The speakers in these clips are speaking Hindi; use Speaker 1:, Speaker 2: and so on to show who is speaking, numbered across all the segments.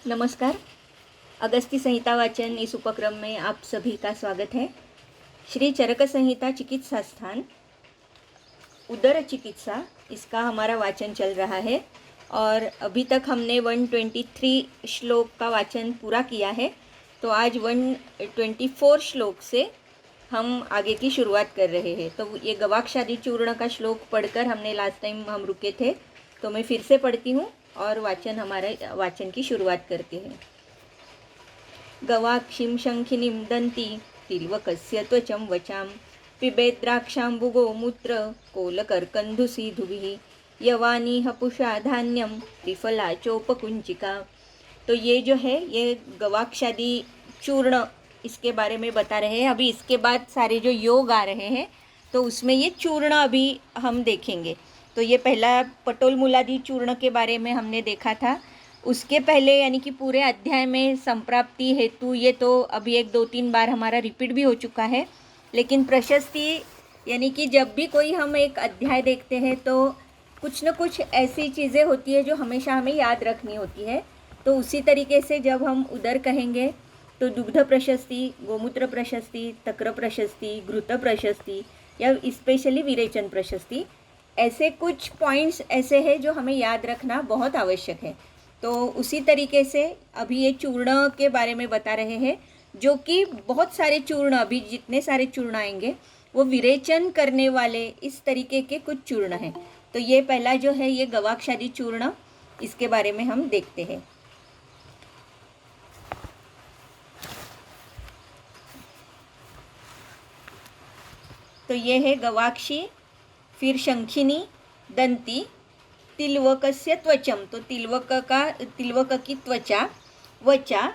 Speaker 1: नमस्कार। अगस्ती संहिता वाचन इस उपक्रम में आप सभी का स्वागत है। श्री चरक संहिता चिकित्सा स्थान उदर चिकित्सा, इसका हमारा वाचन चल रहा है और अभी तक हमने 123 श्लोक का वाचन पूरा किया है। तो आज 124 श्लोक से हम आगे की शुरुआत कर रहे हैं। तो ये गवाक्षादि चूर्ण का श्लोक पढ़कर हमने लास्ट टाइम हम रुके थे, तो मैं फिर से पढ़ती हूँ और हमारे वाचन की शुरुआत करते हैं। गवाक्षीं शंखिनीं दन्ती तिल्वकस्य त्वचं वचां पिबेत् द्राक्षाम्बुगोमूत्र कोलकर्कन्धुसीधुभिः यवानी हपुषा धान्यम त्रिफला चोपकुंचिका। तो ये जो है ये गवाक्षादि चूर्ण, इसके बारे में बता रहे हैं। अभी इसके बाद सारे जो योग आ रहे हैं तो उसमें ये चूर्ण अभी हम देखेंगे। तो ये पहला पटोल मूलादि चूर्ण के बारे में हमने देखा था। उसके पहले यानी कि पूरे अध्याय में संप्राप्ति हेतु, ये तो अभी 1-2-3 बार हमारा रिपीट भी हो चुका है। लेकिन प्रशस्ति यानी कि जब भी कोई हम एक अध्याय देखते हैं तो कुछ न कुछ ऐसी चीज़ें होती है जो हमेशा हमें याद रखनी होती है। तो उसी तरीके से जब हम उदर कहेंगे तो दुग्ध प्रशस्ति, गोमूत्र प्रशस्ति, तक्र प्रशस्ति, घृत प्रशस्ति या स्पेशली विरेचन प्रशस्ति, ऐसे कुछ पॉइंट्स ऐसे हैं जो हमें याद रखना बहुत आवश्यक है। तो उसी तरीके से अभी ये चूर्ण के बारे में बता रहे हैं, जो कि बहुत सारे चूर्ण, अभी जितने सारे चूर्ण आएंगे वो विरेचन करने वाले इस तरीके के कुछ चूर्ण हैं। तो ये पहला जो है ये गवाक्षादि चूर्ण, इसके बारे में हम देखते हैं। तो ये है गवाक्षी, फिर शंखिनी, दंती, तिलवकस्य त्वचम, तो तिलवक की त्वचा, वचा,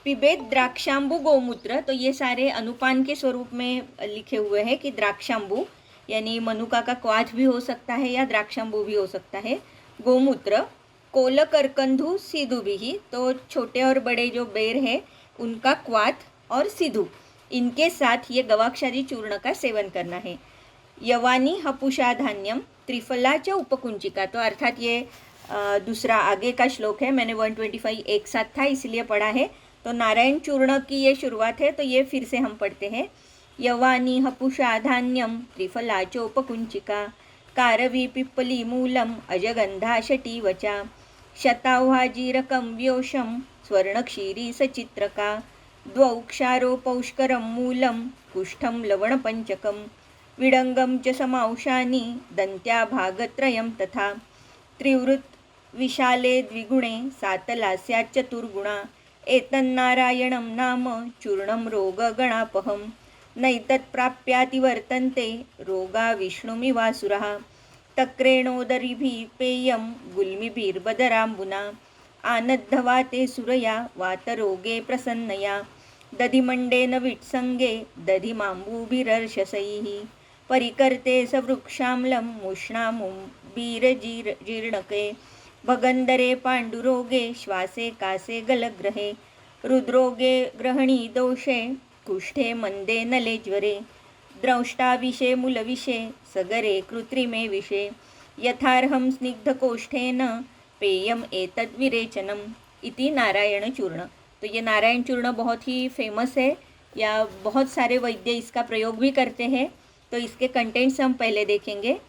Speaker 1: पिबेत द्राक्षाम्बु गोमूत्र, तो ये सारे अनुपान के स्वरूप में लिखे हुए हैं कि द्राक्षाम्बु यानी मनुका का क्वाथ भी हो सकता है या द्राक्षाम्बु भी हो सकता है। गोमूत्र, कोलकर्कंधु सीधुभिः, तो छोटे और बड़े जो बेर है उनका क्वाथ और सीधु, इनके साथ ये गवाक्षादि चूर्ण का सेवन करना है। यवानी हपुषा धान्यम त्रिफला च उपकुंचिका, तो अर्थात ये दूसरा आगे का श्लोक है। मैंने 125 एक साथ था इसलिए पढ़ा है। तो नारायण चूर्ण की ये शुरुआत है, तो ये फिर से हम पढ़ते हैं। यवानी हपुषा धान्यम त्रिफला च उपकुंचिका कारवी पिप्पली मूलम अजगंधा शटी वचा शताह्वाजीरकं व्योषम स्वर्णक्षीरी सचित्रका द्वौ क्षारो पौष्करं मूलं कुष्ठं लवणपञ्चकं विडंगम च समांशानि दंत्या भागत्रयं तथा त्रिवृत् विशाले द्विगुणे सातलास्या चतुर्गुणा एतन्नारायणं नाम चूर्णं रोगगणापहं नैतत्प्राप्यातिवर्तन्ते रोगा विष्णुमिवासुरः तक्रेणोदरिभिः पेयं गुल्मिभिर्बदराम्बुना आनद्धवाते सुरया वातरोगे प्रसन्नया दधिमण्डेन विट्सङ्गे दधिमाम्बुभिरर्शसैः परिकर्ते सवृक्षाम्लं मुष्णामुम्बीरजीर्णके भगन्धरे पाण्डुरोगे श्वासे कासे गलग्रहे रुद्रोगे ग्रहणी दोषे कुष्ठे मंदे नले ज्वरे द्रष्टाविषे मूलविषे सगरे कृत्रिमे विषे यथार्हं स्निग्धकोष्ठेन पेयम एतद्विरेचनम इति नारायण चूर्ण। तो ये नारायण चूर्ण बहुत ही फेमस है, या बहुत सारे वैद्य इसका प्रयोग भी करते हैं। तो इसके कंटेंट्स हम पहले देखेंगे।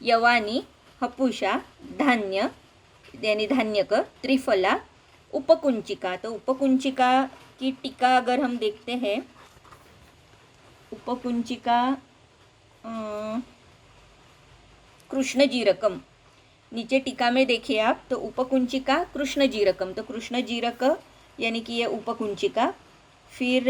Speaker 1: यवानी हपुषा धान्य यानी धान्यक, त्रिफला, उपकुंचिका, तो उपकुंचिका की टीका अगर हम देखते हैं, उपकुंचिका कृष्ण जीरकम, नीचे टीका में देखिए आप, तो उपकुंचिका कृष्ण जीरकम, तो कृष्ण जीरक यानी कि ये उपकुंचिका। फिर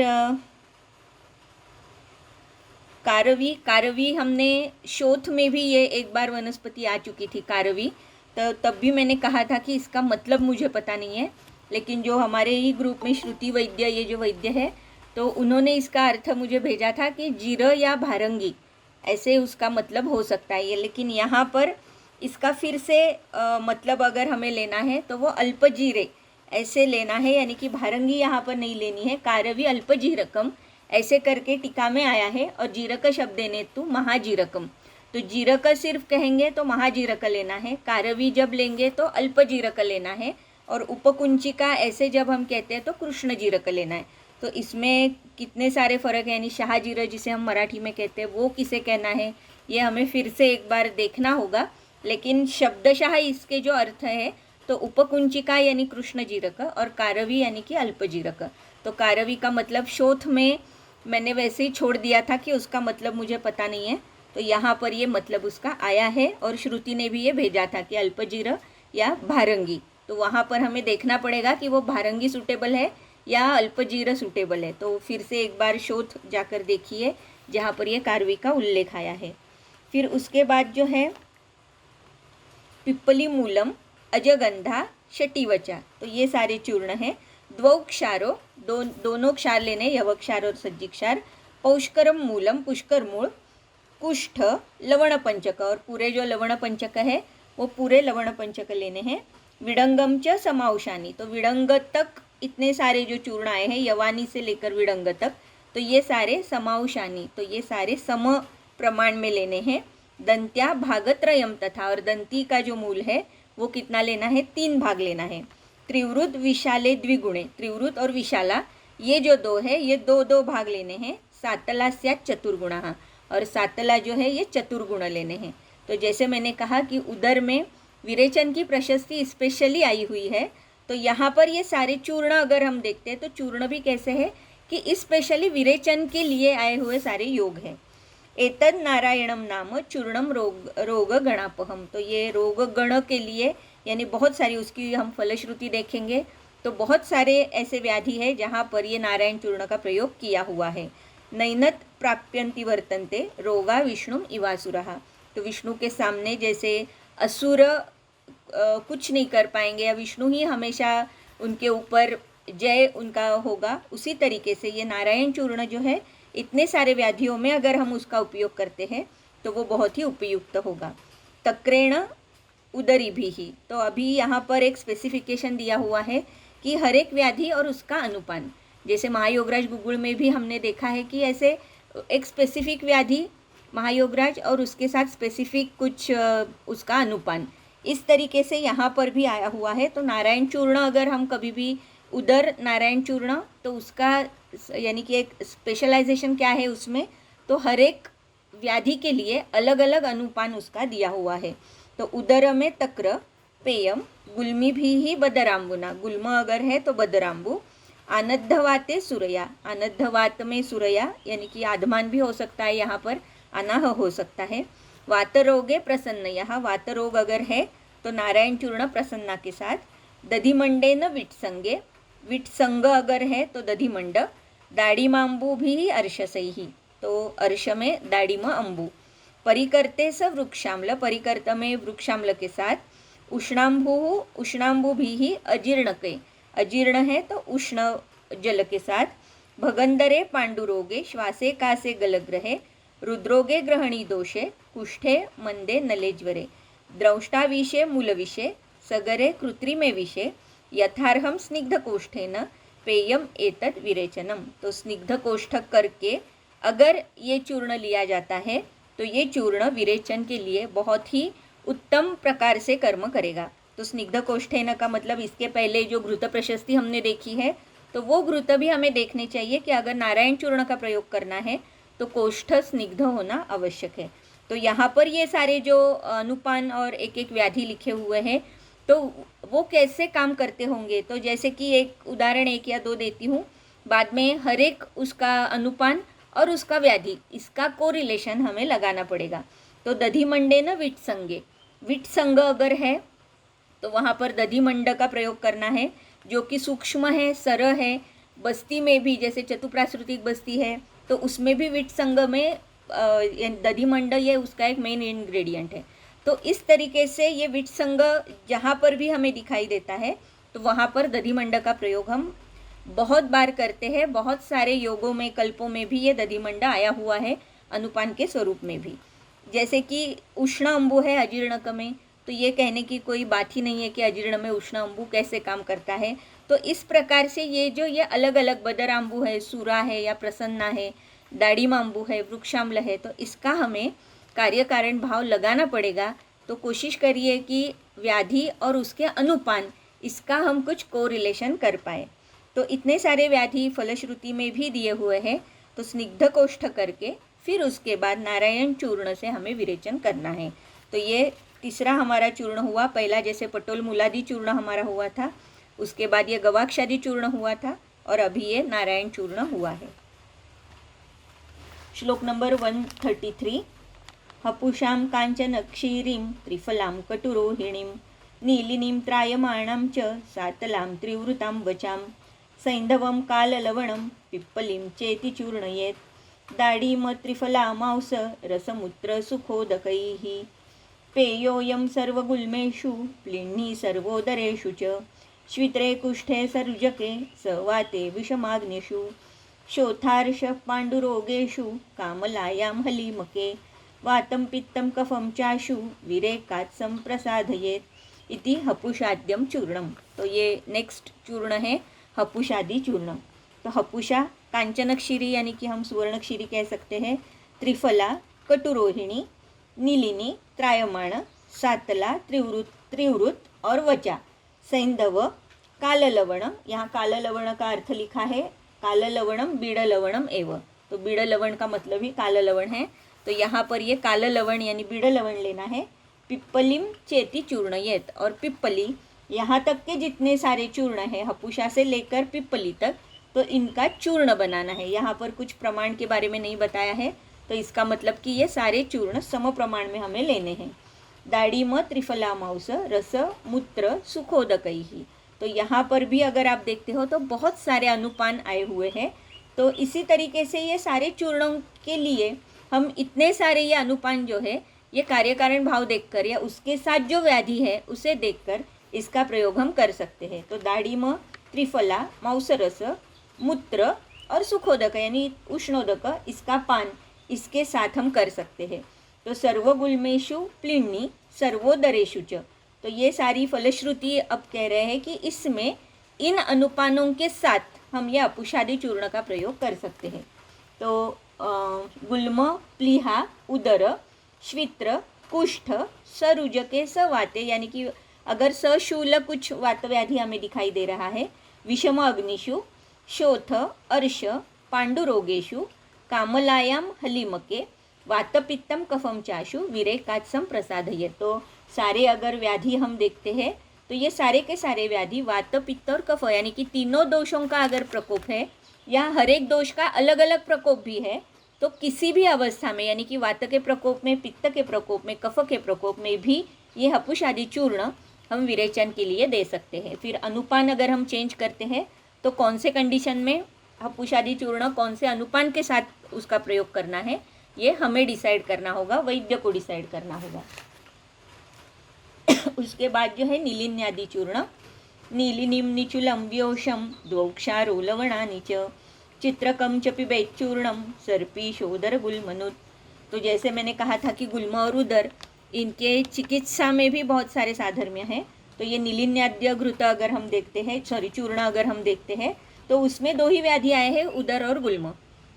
Speaker 1: कारवी, कारवी हमने शोथ में भी ये एक बार वनस्पति आ चुकी थी कारवी, तो तब भी मैंने कहा था कि इसका मतलब मुझे पता नहीं है। लेकिन जो हमारे ही ग्रुप में श्रुति वैद्य, ये जो वैद्य है, तो उन्होंने इसका अर्थ मुझे भेजा था कि जीर या भारंगी, ऐसे उसका मतलब हो सकता है ये। लेकिन यहाँ पर इसका फिर से मतलब अगर हमें लेना है तो वो अल्पजीरे ऐसे लेना है, यानी कि भारंगी यहाँ पर नहीं लेनी है। कारवी अल्पजीरकम ऐसे करके टीका में आया है, और जीरक शब्द देने तो महाजीरकम, तो जीरक सिर्फ कहेंगे तो महाजीरक लेना है, कारवी जब लेंगे तो अल्पजीरक लेना है, और उपकुंचिका ऐसे जब हम कहते हैं तो कृष्ण जीरक लेना है। तो इसमें कितने सारे फर्क है, यानी शाहजीरा जिसे हम मराठी में कहते हैं वो किसे कहना है, ये हमें फिर से एक बार देखना होगा। लेकिन शब्दशः इसके जो अर्थ है तो उपकुंचिका यानी कृष्ण जीरक और कारवी यानी कि अल्पजीरक। तो कारवी का मतलब शोथ में मैंने वैसे ही छोड़ दिया था कि उसका मतलब मुझे पता नहीं है, तो यहाँ पर ये मतलब उसका आया है और श्रुति ने भी ये भेजा था कि अल्पजीर या भारंगी। तो वहाँ पर हमें देखना पड़ेगा कि वो भारंगी सूटेबल है या अल्पजीर सूटेबल है। तो फिर से एक बार शोध जाकर देखिए जहाँ पर ये कारवी का उल्लेख आया है। फिर उसके बाद जो है पिप्पली मूलम, अजगंधा, शटीवचा, तो ये सारे चूर्ण हैं। द्वौक्षारो, दोनों क्षार लेने, यवक्षार और सज्जिक्षार। पौष्करम मूलम, पुष्कर मूल, कुष्ठ, लवण पंचक, और पूरे जो लवण पंचक है वो पूरे लवण पंचक लेने हैं। विडंगम च समाउशानी, तो विडंग तक इतने सारे जो चूर्ण आए हैं यवानी से लेकर विडंग तक, तो ये सारे समाउशानी, तो ये सारे सम प्रमाण में लेने हैं। दंत्या भागत्रयम तथा, और दंती का जो मूल है वो कितना लेना है, 3 भाग लेना है। त्रिवृत विशाले द्विगुणे, त्रिवृत और विशाला ये जो 2 है ये 2 भाग लेने हैं। सातला स्यात् चतुर्गुणः, और सातला जो है ये चतुर्गुण लेने हैं। तो जैसे मैंने कहा कि उदर में विरेचन की प्रशस्ति स्पेशली आई हुई है, तो यहाँ पर ये सारे चूर्ण अगर हम देखते हैं तो चूर्ण भी कैसे है कि स्पेशली विरेचन के लिए आए हुए सारे योग हैं। एतद नारायणम नाम चूर्णम रोग गणापहम, तो ये रोग गण के लिए यानी बहुत सारी, उसकी हम फलश्रुति देखेंगे तो बहुत सारे ऐसे व्याधि है जहाँ पर ये नारायण चूर्ण का प्रयोग किया हुआ है। नैनत प्राप्यंति वर्तन्ते रोगा विष्णुम इवासुरः, तो विष्णु के सामने जैसे असुर कुछ नहीं कर पाएंगे या विष्णु ही हमेशा उनके ऊपर जय उनका होगा, उसी तरीके से ये नारायण चूर्ण जो है इतने सारे व्याधियों में अगर हम उसका उपयोग करते हैं तो वो बहुत ही उपयुक्त होगा। तक्रेण उदरी भी ही, तो अभी यहाँ पर एक स्पेसिफिकेशन दिया हुआ है कि हर एक व्याधि और उसका अनुपान, जैसे महायोगराज गुगुल में भी हमने देखा है कि ऐसे एक स्पेसिफिक व्याधि महायोगराज और उसके साथ स्पेसिफिक कुछ उसका अनुपान, इस तरीके से यहाँ पर भी आया हुआ है। तो नारायण चूर्ण अगर हम कभी भी उधर नारायण चूर्ण, तो उसका यानी कि एक स्पेशलाइजेशन क्या है उसमें, तो हर एक व्याधि के लिए अलग अलग अनुपान उसका दिया हुआ है। तो उदर में तक्र, पेयम, गुल्मी भी ही बदराम्बुना, गुल्म अगर है तो बदराम्बु। आनद्धवाते सुरया, आनद्धवात में सुरया यानी कि आधमान भी हो सकता है, यहाँ पर अनाह हो सकता है। वातरोगे प्रसन्न, यहाँ वातरोग अगर है तो नारायण चूर्ण प्रसन्ना के साथ। दधिमंडे न विटसंगे, विटसंग अगर है तो दधिमंड। दाड़ीमांबू भी अर्शसई, तो अर्श में दाड़ीम अंबू। परिकर्ते स वृक्षाम्ल, परिकर्त में वृक्षाम्ल के साथ। उष्णाम्बू, उष्णाम्बू भी ही अजीर्णके, अजीर्ण है तो उष्ण जल के साथ। भगंदरे पांडुरोगे, श्वासे कासे गलग्रहे। रुद्रोगे ग्रहणी दोषे, कुष्ठे मंदे नलेज्वरे। द्रष्टाविषे मूलविषे, सगरे कृत्रिमे विषे। यथार्हम स्निग्ध कोष्ठेन पेयम एतद विरेचनम, तो स्निग्ध कोष्ठक करके अगर ये चूर्ण लिया जाता है तो ये चूर्ण विरेचन के लिए बहुत ही उत्तम प्रकार से कर्म करेगा। तो स्निग्ध कोष्ठेन का मतलब इसके पहले जो घृत प्रशस्ति हमने देखी है तो वो घृत भी हमें देखने चाहिए कि अगर नारायण चूर्ण का प्रयोग करना है तो कोष्ठ स्निग्ध होना आवश्यक है। तो यहाँ पर ये सारे जो अनुपान और एक एक व्याधि लिखे हुए हैं तो वो कैसे काम करते होंगे, तो जैसे कि एक उदाहरण 1 या 2 देती हूँ, बाद में हर एक उसका अनुपान और उसका व्याधि इसका कोरिलेशन हमें लगाना पड़ेगा। तो दधिमंडे न विटसंगे, विटसंग अगर है तो वहाँ पर दधिमंड का प्रयोग करना है जो कि सूक्ष्म है, सर है। बस्ती में भी जैसे चतुप्राश्रुतिक बस्ती है तो उसमें भी विटसंग में दधिमंड ये उसका एक मेन इंग्रेडिएंट है। तो इस तरीके से ये विटसंग जहाँ पर भी हमें दिखाई देता है तो वहाँ पर दधिमंड का प्रयोग हम बहुत बार करते हैं। बहुत सारे योगों में, कल्पों में भी ये दधिमंड आया हुआ है अनुपान के स्वरूप में भी। जैसे कि उष्ण अंबु है अजीर्णक में, तो ये कहने की कोई बात ही नहीं है कि अजीर्ण में उष्ण अंबु कैसे काम करता है। तो इस प्रकार से ये जो ये अलग अलग बदराम्बु है, सूरा है या प्रसन्ना है, दाड़ीमांबू है, वृक्षाम्ल है, तो इसका हमें कार्य कारण भाव लगाना पड़ेगा। तो कोशिश करिए कि व्याधि और उसके अनुपान इसका हम कुछ कोरिलेशन कर पाए। तो इतने सारे व्याधि फलश्रुति में भी दिए हुए हैं, तो स्निग्ध कोष्ठ करके फिर उसके बाद नारायण चूर्ण से हमें विरेचन करना है। तो ये तीसरा हमारा चूर्ण हुआ। पहला जैसे पटोल मूलादि चूर्ण हमारा हुआ था, उसके बाद ये गवाक्षादि चूर्ण हुआ था, और अभी ये नारायण चूर्ण हुआ है। श्लोक नंबर 133। हपुषां कांचन क्षीरीं त्रिफलां कटुरोहिणीं नीलिनीं त्रायमाणां च सातलां त्रिवृतां वचां सैन्धवं काललवणं पिप्पलीं चेति चूर्णयेत् दाडीम त्रिफला मांस रसमूत्र सुखोदकैः पेयोऽयं सर्वगुल्मेषु प्लिन्नी सर्वोदरेषु च श्वित्रे कुष्ठे सर्जके सवाते विषमाग्निषु शोथार्ष पाण्डुरोगेषु कामलायां हलीमके वातं पित्तं कफं चाशु विरेकात् संप्रसादयेत् इति हपुषाद्यम चूर्णम। तो ये नेक्स्ट चूर्ण है हपुषादि चूर्ण। तो हपुषा कांचन क्षीरी यानी कि हम सुवर्ण क्षीरी कह सकते हैं, त्रिफला कटुरोहिणी नीलिनी त्रायमाण सातला त्रिवृत और वचा सैंधव काललवण। यहाँ काललवण का अर्थ लिखा है काललवणम बीड़लवणम एव। तो बीड़लवण का मतलब ही काललवण है, तो यहाँ पर ये काललवण यानी बीड़लवण लेना है। पिप्पलिम चेति चूर्णयेत, और पिप्पली यहाँ तक के जितने सारे चूर्ण हैं हपुषा से लेकर पिप्पली तक, तो इनका चूर्ण बनाना है। यहाँ पर कुछ प्रमाण के बारे में नहीं बताया है, तो इसका मतलब कि ये सारे चूर्ण सम प्रमाण में हमें लेने हैं। दाड़ीम त्रिफला मांस रस मूत्र सुखोदकैः। तो यहाँ पर भी अगर आप देखते हो तो बहुत सारे अनुपान आए हुए हैं। तो इसी तरीके से ये सारे चूर्णों के लिए हम इतने सारे ये अनुपान जो है ये कार्य कारण भाव देखकर या उसके साथ जो व्याधि है उसे देखकर इसका प्रयोग हम कर सकते हैं। तो दाड़ीम त्रिफला मांसरस मूत्र और सुखोदक यानी उष्णोदक इसका पान इसके साथ हम कर सकते हैं। तो सर्वगुल्मेषु प्लिन्नी सर्वोदरेषु च। तो ये सारी फलश्रुति अब कह रहे हैं कि इसमें इन अनुपानों के साथ हम ये अपुषादि चूर्ण का प्रयोग कर सकते हैं। तो गुल्म प्लीहा उदर श्वित्र कुष्ठ सरुजके सवाते यानी कि अगर सशूल कुछ वात व्याधि हमें दिखाई दे रहा है, विषम अग्निषु शोथ अर्श पांडुरोगेषु कामलायाम हलीमके वातपित्तम कफम चाशु विरेकात् संप्रसादये। तो सारे अगर व्याधि हम देखते हैं तो ये सारे के सारे व्याधि वात पित्त और कफ यानी कि तीनों दोषों का अगर प्रकोप है या हर एक दोष का अलग अलग प्रकोप भी है, तो किसी भी अवस्था में यानी कि वात के प्रकोप में, पित्त के प्रकोप में, कफ के प्रकोप में भी ये हपुषादि चूर्ण हम विरेचन के लिए दे सकते हैं। फिर अनुपान अगर हम चेंज करते हैं तो कौन से कंडीशन में हपुषादि चूर्ण कौन से अनुपान के साथ उसका प्रयोग करना है ये हमें डिसाइड करना होगा, वैद्य को डिसाइड करना होगा। उसके बाद जो है नीलिन्यादि चूर्ण, नीलिनीम निचुलम व्योषम द्वौक्षारो लवणानि च चित्रकम च पिबेत् चूर्णम सर्पी शोदर गुलमनुत। तो जैसे मैंने कहा था कि गुल्म और उदर इनके चिकित्सा में भी बहुत सारे साधर्म्य हैं। तो ये नीलिन्याद्य घृत अगर हम देखते हैं, चूर्ण अगर हम देखते हैं तो उसमें दो ही व्याधि आए हैं, उदर और गुल्म।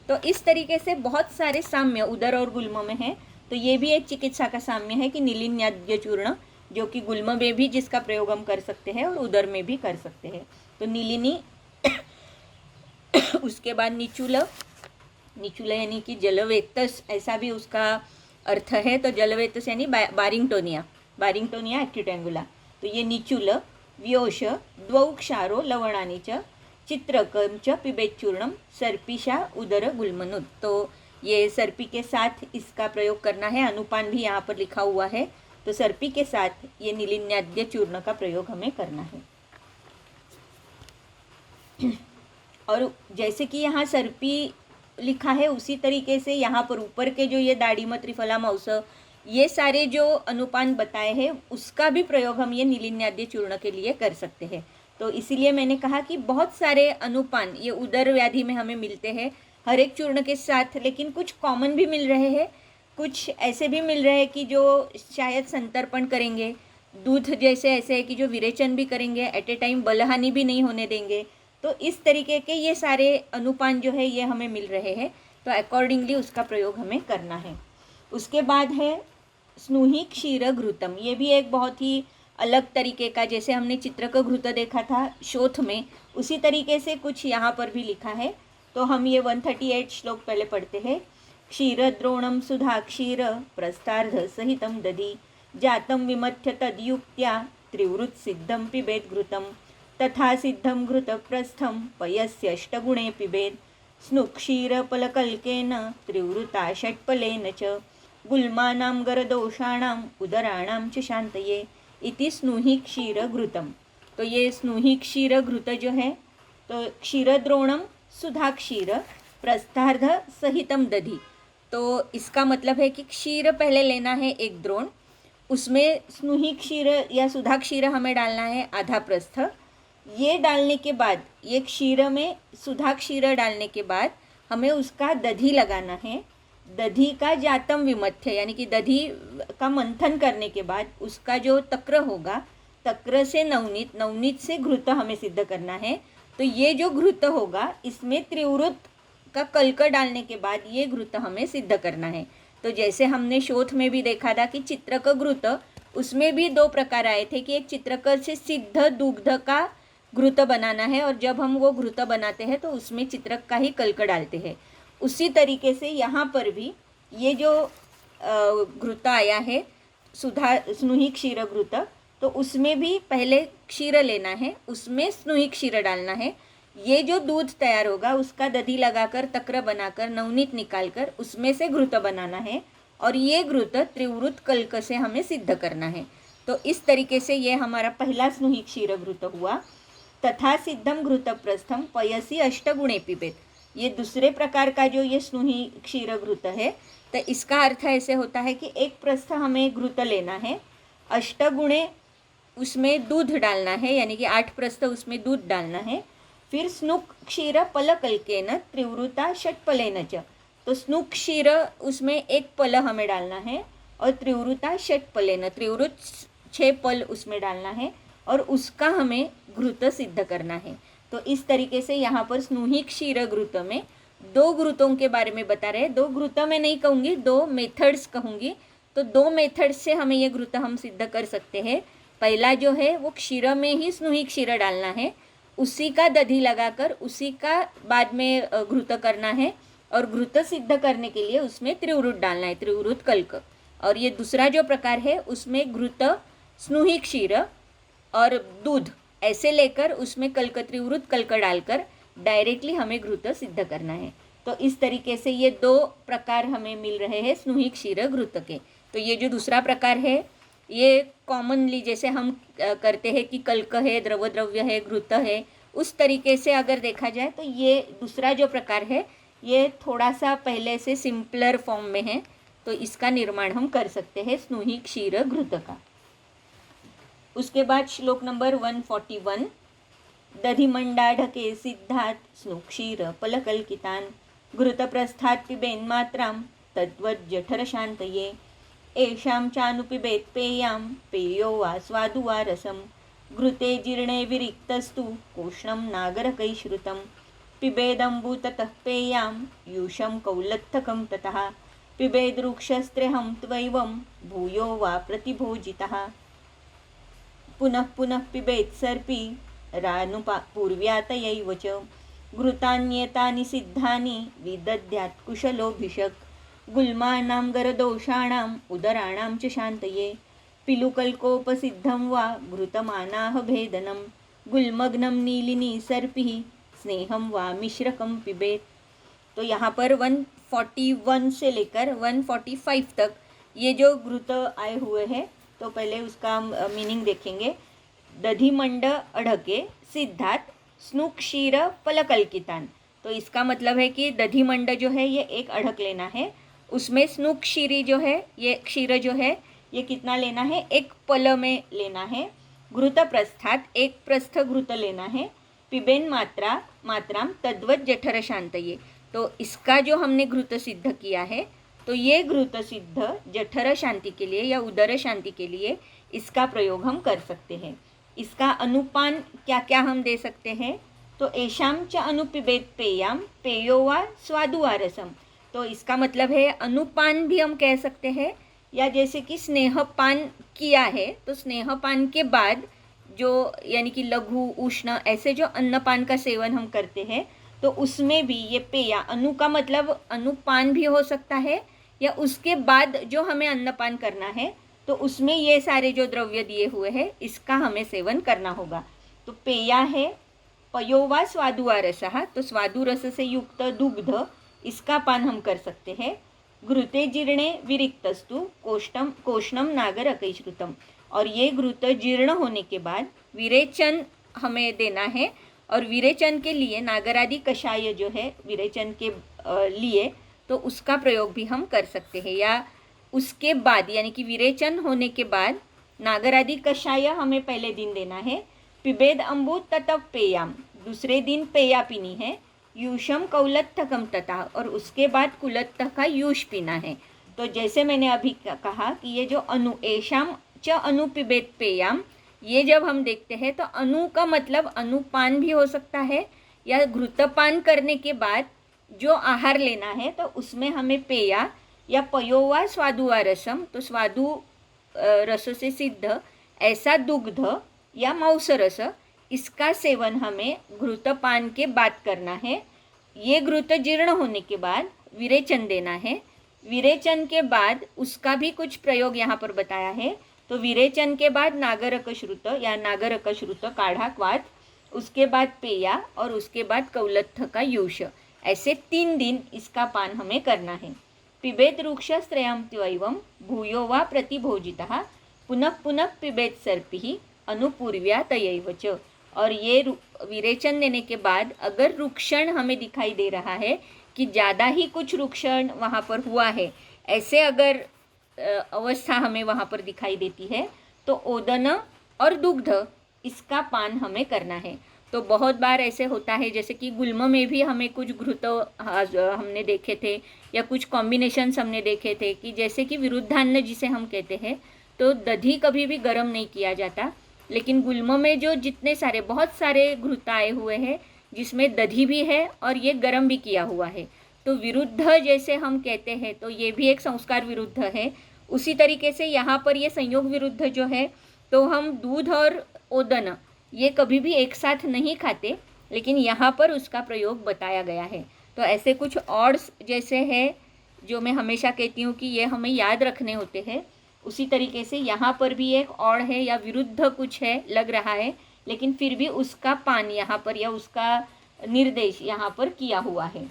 Speaker 1: तो इस तरीके से बहुत सारे साम्य उदर और गुल्म में है। तो ये भी एक चिकित्सा का साम्य है कि नीलिन्याद्य चूर्ण जो कि गुल्म में भी जिसका प्रयोग हम कर सकते हैं और उदर में भी कर सकते हैं। तो नीलिनी उसके बाद निचुल, निचुल यानी कि जलवेतस ऐसा भी उसका अर्थ है। तो जलवेतस यानी बारिंगटोनिया, बारिंगटोनिया एक्टिटेंगुला। तो ये निचुल व्योष द्वौक्षारो लवणानि च चित्रकम च पिबेत् चूर्णम सर्पिशा उदर गुलमनुत। तो ये सर्पी के साथ इसका प्रयोग करना है, अनुपान भी यहाँ पर लिखा हुआ है। तो सर्पी के साथ ये नीलिन्याद्य चूर्ण का प्रयोग हमें करना है। और जैसे कि यहाँ सर्पी लिखा है उसी तरीके से यहाँ पर ऊपर के जो ये दाड़ीम त्रिफला मांस ये सारे जो अनुपान बताए हैं उसका भी प्रयोग हम ये नीलिन्याद्य चूर्ण के लिए कर सकते हैं। तो इसीलिए मैंने कहा कि बहुत सारे अनुपान ये उदर व्याधि में हमें मिलते हैं हर एक चूर्ण के साथ, लेकिन कुछ कॉमन भी मिल रहे हैं, कुछ ऐसे भी मिल रहे हैं कि जो शायद संतर्पण करेंगे, दूध जैसे ऐसे है कि जो विरेचन भी करेंगे, एट ए टाइम बलहानि भी नहीं होने देंगे। तो इस तरीके के ये सारे अनुपान जो है ये हमें मिल रहे हैं, तो अकॉर्डिंगली उसका प्रयोग हमें करना है। उसके बाद है स्नूहि क्षीर घृतम। ये भी एक बहुत ही अलग तरीके का, जैसे हमने चित्रक घृत देखा था शोथ में, उसी तरीके से कुछ यहाँ पर भी लिखा है। तो हम ये 138 श्लोक पहले पढ़ते हैं। क्षीरद्रोणं सुधा क्षीर प्रस्तार्ध सहितं दधि जातं विमथ्य तद्युक्त्या त्रिवृत् सिद्धं पिबेत् घृतं तथा सिद्धं घृतप्रस्थं पयस्यष्टगुणे पिबेत् स्नुक्षीरपलकल्केन त्रिवृता षट्पलेन च गुल्मानां गरदोषाणाम् उदराणां च शान्तये इति स्नुहि क्षीर घृतम। तो ये स्नुहि क्षीर घृत जो है, तो क्षीरद्रोणम सुधा क्षीर प्रस्थार्ध सहितम दधि। तो इसका मतलब है कि क्षीर पहले लेना है एक द्रोण, उसमें स्नुहि क्षीर या सुधा क्षीर हमें डालना है आधा प्रस्थ। ये डालने के बाद, ये क्षीर में सुधा क्षीर डालने के बाद हमें उसका दधि लगाना है। दधि का जातम विमथ्य, यानी कि दधि का मंथन करने के बाद उसका जो तक्र होगा, तक्र से नवनीत, नवनीत से घृत हमें सिद्ध करना है। तो ये जो घृत होगा इसमें त्रिवृत का कल्क डालने के बाद ये घृत हमें सिद्ध करना है। तो जैसे हमने शोथ में भी देखा था कि चित्रक घृत, उसमें भी दो प्रकार आए थे कि एक चित्रक से सिद्ध दुग्ध का घृत बनाना है, और जब हम वो घृत बनाते हैं तो उसमें चित्रक का ही कल्क डालते हैं। उसी तरीके से यहाँ पर भी ये जो घृत आया है सुधा स्नुहि क्षीर घृत, तो उसमें भी पहले क्षीर लेना है, उसमें स्नुहि क्षीर डालना है। ये जो दूध तैयार होगा उसका दधि लगाकर तक्र बनाकर नवनीत निकालकर उसमें से घृत बनाना है, और ये घृत त्रिवृत कल्क से हमें सिद्ध करना है। तो इस तरीके से ये हमारा पहला स्नुहि क्षीर घृत हुआ। तथा सिद्धम घृत प्रस्थम पयसी अष्टगुणे पिबेत। ये दूसरे प्रकार का जो ये स्नुहि क्षीर घृत है, तो इसका अर्थ ऐसे होता है कि एक प्रस्थ हमें घृत लेना है, अष्टगुणे उसमें दूध डालना है, यानी कि 8 प्रस्थ उसमें दूध डालना है। फिर स्नुक क्षीर पलकल्केन त्रिवृता षट्पलेन च। तो स्नुक क्षीर उसमें एक पल हमें डालना है, और त्रिवृता षट्पलेन, त्रिवृत 6 पल उसमें डालना है, और उसका हमें घृत सिद्ध करना है। तो इस तरीके से यहाँ पर स्नुहि क्षीर घृत में 2 घृतों के बारे में बता रहे हैं। 2 घृत में नहीं कहूँगी, 2 मेथड्स कहूँगी। तो 2 मेथड्स से हमें ये घृत हम सिद्ध कर सकते हैं। पहला जो है वो क्षीर में ही स्नुहि क्षीर डालना है, उसी का दधि लगाकर उसी का बाद में घृत करना है, और घृत सिद्ध करने के लिए उसमें त्रिवृत डालना है, त्रिवृत कल्क। और ये दूसरा जो प्रकार है उसमें घृत स्नुहि क्षीर और दूध ऐसे लेकर उसमें कल्क त्रिवृत कल्क डालकर डायरेक्टली हमें घृत सिद्ध करना है। तो इस तरीके से ये 2 प्रकार हमें मिल रहे हैं स्नुहि क्षीर घृत के। तो ये जो दूसरा प्रकार है ये कॉमनली जैसे हम करते हैं कि कल्क है, द्रव द्रव्य है, घृत है, उस तरीके से अगर देखा जाए तो ये दूसरा जो प्रकार है ये थोड़ा सा पहले से सिंपलर फॉर्म में है। तो इसका निर्माण हम कर सकते हैं स्नुहि क्षीर घृत का। उसके बाद श्लोक नंबर 141। दधिमंडाढके सिद्धात् स्नुक्षीर पलकल्कितान् घृतप्रस्थात् पिबेन् मात्रां तद्वत् जठरशान्तये एषां चानुपिबेत् पेयां पेयो वा स्वादु वा रसं घृते जीर्णे विरिक्तस्तु कोष्णं नागरकैश्रुतं पिबेदम्बु ततः पेयां यूषं कौलत्थकं ततः पिबेद्रुक्षस्त्र्यहं त्वैवं भूयो वा प्रतिभोजितः पुनः पुनः पिबेत् सर्पी रानुपा पूर्व्यातयैव च घृतान्येतानि सिद्धानि विदद्यात् कुशलोऽभिषक् गुल्मानां गरदोषाणाम् उदराणां च शान्तये पिलुकल्कोपसिद्धं वा घृतमानाह भेदनं गुल्मग्नं नीलिनी सर्पिः स्नेहं वा मिश्रकं पिबेत्। तो यहाँ पर 141 से लेकर 145 तक ये जो घृत आए हुए हैं, तो पहले उसका मीनिंग देखेंगे। दधिमंड अढ़के सिद्धात् स्नुक्षीर पलकल्कितान। तो इसका मतलब है कि दधिमंड जो है ये एक अढ़क लेना है, उसमें स्नुक्षीरी जो है ये क्षीर जो है ये कितना लेना है, एक पल में लेना है। घृत प्रस्थात, एक प्रस्थ घृत लेना है। पिबेन मात्राम तद्वत जठर शांतये। तो इसका जो हमने घृत सिद्ध किया है, तो ये घृत सिद्ध जठर शांति के लिए या उदर शांति के लिए इसका प्रयोग हम कर सकते हैं। इसका अनुपान क्या क्या हम दे सकते हैं, तो एशाम च अनुपिबेत पेयाम पेयो वा स्वादु वा रसम। तो इसका मतलब है अनुपान भी हम कह सकते हैं, या जैसे कि स्नेहपान किया है तो स्नेहपान के बाद जो यानी कि लघु उष्ण ऐसे जो अन्नपान का सेवन हम करते हैं तो उसमें भी ये पेया, अनु का मतलब अनुपान भी हो सकता है या उसके बाद जो हमें अन्नपान करना है तो उसमें ये सारे जो द्रव्य दिए हुए हैं इसका हमें सेवन करना होगा। तो पेया है पयोवा स्वादुआ रसः, तो स्वादु रस से युक्त दुग्ध इसका पान हम कर सकते हैं। घृते जीर्णे विरिक्तस्तु कोष्णम नागर अकैश्रुतम, और ये घृत जीर्ण होने के बाद विरेचन हमें देना है, और विरेचन के लिए नागरादि कषाय जो है विरेचन के लिए तो उसका प्रयोग भी हम कर सकते हैं। या उसके बाद यानी कि विरेचन होने के बाद नागरादि कषाय हमें पहले दिन देना है। पिबेद अम्बुत ततः पेयाम, दूसरे दिन पेया पीनी है। यूषम कौलत्थकम तथा, और उसके बाद कुलत्थ का यूष पीना है। तो जैसे मैंने अभी कहा कि ये जो अनु एशाम च अनु पिबेत पेयाम, ये जब हम देखते हैं तो अनु का मतलब अनुपान भी हो सकता है या घृतपान करने के बाद जो आहार लेना है तो उसमें हमें पेया या पयोवा स्वादुआ रसम, तो स्वादु रस से सिद्ध ऐसा दुग्ध या मांसरस इसका सेवन हमें घृतपान के बाद करना है। ये घृत जीर्ण होने के बाद विरेचन देना है। विरेचन के बाद उसका भी कुछ प्रयोग यहाँ पर बताया है। तो विरेचन के बाद नागरक श्रुत या नागरक श्रुत काढ़ा क्वाथ, उसके बाद पेया और उसके बाद कौलत्थ का यूष, ऐसे 3 दिन इसका पान हमें करना है। पिबेत वृक्षस्त्रयं त्वैवं भूयो वा प्रतिभोजितः पुनः पुनः पिबेत सर्पिः अनुपूर्व्या तयैव च, और ये विरेचन देने के बाद अगर रुक्षण हमें दिखाई दे रहा है कि ज़्यादा ही कुछ रुक्षण वहाँ पर हुआ है, ऐसे अगर अवस्था हमें वहाँ पर दिखाई देती है तो ओदन और दुग्ध इसका पान हमें करना है। तो बहुत बार ऐसे होता है जैसे कि गुल्म में भी हमें कुछ घृत हमने देखे थे या कुछ कॉम्बिनेशंस हमने देखे थे कि जैसे कि विरुद्धान्न जिसे हम कहते हैं, तो दधी कभी भी गर्म नहीं किया जाता, लेकिन गुल्म में जो जितने सारे बहुत सारे घृत आए हुए हैं जिसमें दधी भी है और ये गर्म भी किया हुआ है, तो विरुद्ध जैसे हम कहते हैं तो ये भी एक संस्कार विरुद्ध है। उसी तरीके से यहाँ पर ये संयोग विरुद्ध जो है, तो हम दूध और ओदन ये कभी भी एक साथ नहीं खाते, लेकिन यहाँ पर उसका प्रयोग बताया गया है। तो ऐसे कुछ ऑड्स जैसे है जो मैं हमेशा कहती हूँ कि ये हमें याद रखने होते हैं, उसी तरीके से यहाँ पर भी एक ऑड है या विरुद्ध कुछ है लग रहा है, लेकिन फिर भी उसका पान यहाँ पर या उसका निर्देश यहाँ पर किया हुआ है।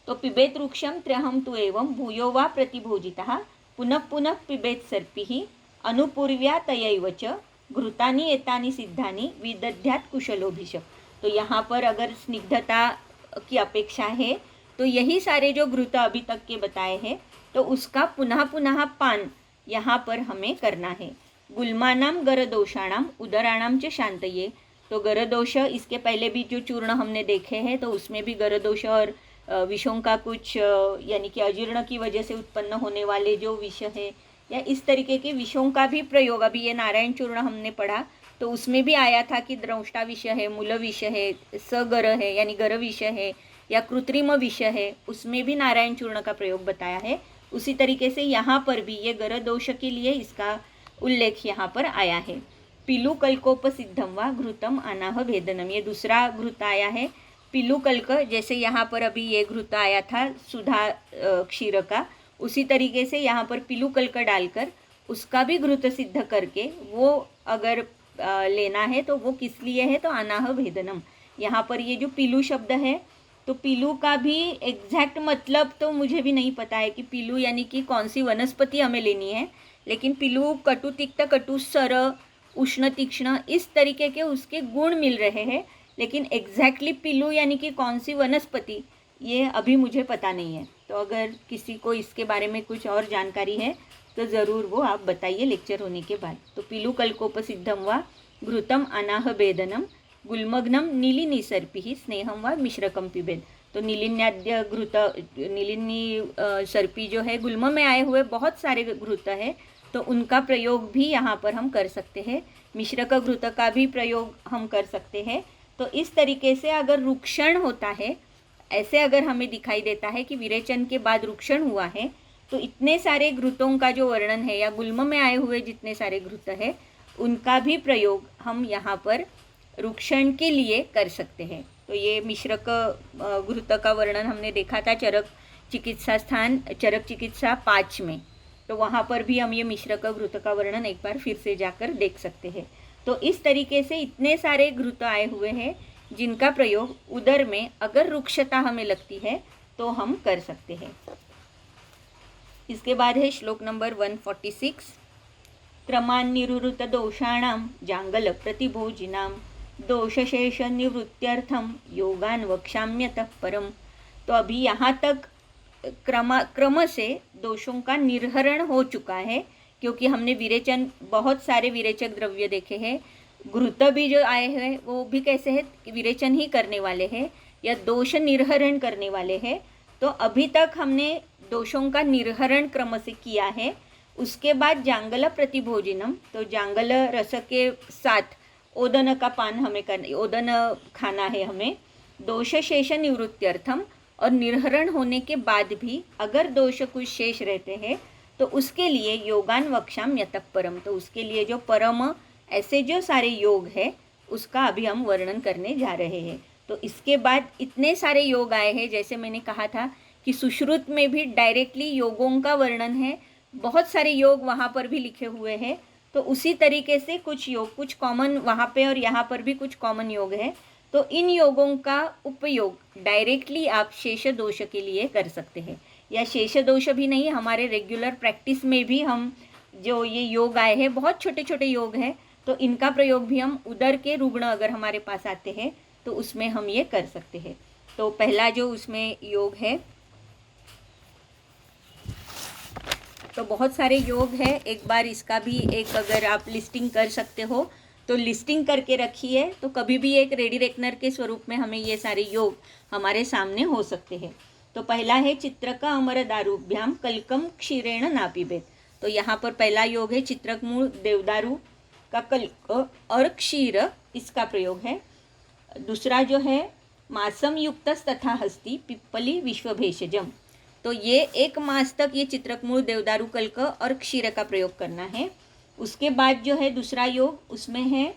Speaker 1: तो पिबेत वृक्षम त्र्यहम तु एवं भूयो वा प्रतिभोजितः पुनः पुनः पिबेत सर्पिः अनुपूर्व्या तयैव च घृतानि एतानि सिद्धानि विदध्यात् कुशलोभिष। तो यहाँ पर अगर स्निग्धता की अपेक्षा है तो यही सारे जो घृत अभी तक के बताए हैं तो उसका पुनः पुनः पान यहाँ पर हमें करना है। गुल्मानाम गरदोषाणाम उदराणाम च शांतये, तो गरदोष इसके पहले भी जो चूर्ण हमने देखे हैं तो उसमें भी गरदोष और विषों का कुछ यानी कि अजीर्ण की वजह से उत्पन्न होने वाले जो विष है या इस तरीके के विषों का भी प्रयोग, अभी ये नारायण चूर्ण हमने पढ़ा तो उसमें भी आया था कि द्रंष्टा विष है, मूल विष है, सगर है यानी गर विष है या कृत्रिम विष है, उसमें भी नारायण चूर्ण का प्रयोग बताया है। उसी तरीके से यहाँ पर भी ये गर दोष के लिए इसका उल्लेख यहाँ पर आया है। पिलु कल्कोप सिद्धम वा घृतम अनाह भेदनम, ये दूसरा घृत आया है। पिलु कल्क जैसे यहाँ पर अभी ये घृत आया था सुधा क्षीर का, उसी तरीके से यहाँ पर पिलु कल्क डालकर उसका भी घृत सिद्ध करके वो अगर लेना है तो वो किस लिए है, तो अनाह भेदनम। यहाँ पर ये जो पिलु शब्द है तो पिलू का भी एग्जैक्ट मतलब तो मुझे भी नहीं पता है कि पिलू यानी कि कौन सी वनस्पति हमें लेनी है, लेकिन पिलू कटु तिक्त कटु सर उष्ण तीक्ष्ण इस तरीके के उसके गुण मिल रहे हैं, लेकिन एग्जैक्टली पिलू यानी कि कौन सी वनस्पति ये अभी मुझे पता नहीं है। तो अगर किसी को इसके बारे में कुछ और जानकारी है तो ज़रूर वो आप बताइए लेक्चर होने के बाद। तो पिलू कल्कोप सिद्धम वा घृतम अनाह भेदनम गुल्मग्नम नीलिनी सर्पी स्नेहम वा मिश्रकम पिबेद। तो नीलिन्याद्य घृत नीलिनी सर्पी जो है गुल्म में आए हुए बहुत सारे घृत है तो उनका प्रयोग भी यहाँ पर हम कर सकते हैं। मिश्रक घृत का भी प्रयोग हम कर सकते हैं। तो इस तरीके से अगर रुक्षण होता है, ऐसे अगर हमें दिखाई देता है कि विरेचन के बाद रुक्षण हुआ है तो इतने सारे घृतों का जो वर्णन है या गुल्म में आए हुए जितने सारे घृत है उनका भी प्रयोग हम यहाँ पर रुक्षण के लिए कर सकते हैं। तो ये मिश्रक घृत का वर्णन हमने देखा था चरक चिकित्सा 5 में, तो वहाँ पर भी हम ये मिश्रक घृत का वर्णन एक बार फिर से जाकर देख सकते हैं। तो इस तरीके से इतने सारे घृत आए हुए हैं जिनका प्रयोग उदर में अगर रुक्षता हमें लगती है तो हम कर सकते हैं। इसके बाद है श्लोक नंबर 146। क्रमान्निवृत्त दोषाणाम जांगल प्रतिभोजिनाम दोषशेष निवृत्त्यर्थम योगान वक्ष्याम्यतः परम। तो अभी यहाँ तक क्रम से दोषों का निर्हरण हो चुका है, क्योंकि हमने विरेचन बहुत सारे विरेचक द्रव्य देखे हैं। घृत भी जो आए हैं वो भी कैसे है, विरेचन ही करने वाले हैं या दोष निर्हरण करने वाले हैं। तो अभी तक हमने दोषों का निर्हरण क्रम से किया है। उसके बाद जांगल प्रतिभोजनम, तो जांगल रस के साथ ओदन का पान हमें ओदन खाना है हमें। दोष शेष निवृत्त्यर्थम, और निर्हरण होने के बाद भी अगर दोष कुछ शेष रहते हैं तो उसके लिए योगान वक्षाम यतः परम, तो उसके लिए जो परम ऐसे जो सारे योग है उसका अभी हम वर्णन करने जा रहे हैं। तो इसके बाद इतने सारे योग आए हैं, जैसे मैंने कहा था कि सुश्रुत में भी डायरेक्टली योगों का वर्णन है, बहुत सारे योग वहाँ पर भी लिखे हुए हैं। तो उसी तरीके से कुछ योग कुछ कॉमन वहाँ पे और यहाँ पर भी कुछ कॉमन योग है। तो इन योगों का उपयोग डायरेक्टली आप शेष दोष के लिए कर सकते हैं, या शेष दोष भी नहीं, हमारे रेगुलर प्रैक्टिस में भी हम जो ये योग आए हैं बहुत छोटे छोटे योग हैं, तो इनका प्रयोग भी हम उदर के रुग्ण अगर हमारे पास आते हैं तो उसमें हम ये कर सकते हैं। तो पहला जो उसमें योग है, तो बहुत सारे योग है, एक बार इसका भी एक अगर आप लिस्टिंग कर सकते हो तो लिस्टिंग करके रखिए, तो कभी भी एक रेडी रेकनर के स्वरूप में हमें ये सारे योग हमारे सामने हो सकते हैं। तो पहला है चित्रक अमर दारुभ्याम कल्कम क्षीरेण नापिबेत। तो यहाँ पर पहला योग है चित्रक मूल देवदारू का कल्क और क्षीर, इसका प्रयोग है। दूसरा जो है मासम युक्त तथा हस्ती पिप्पली विश्वभेषजम, तो ये 1 मास तक ये चित्रक मूल देवदारू कल्क और क्षीर का प्रयोग करना है। उसके बाद जो है दूसरा योग, उसमें है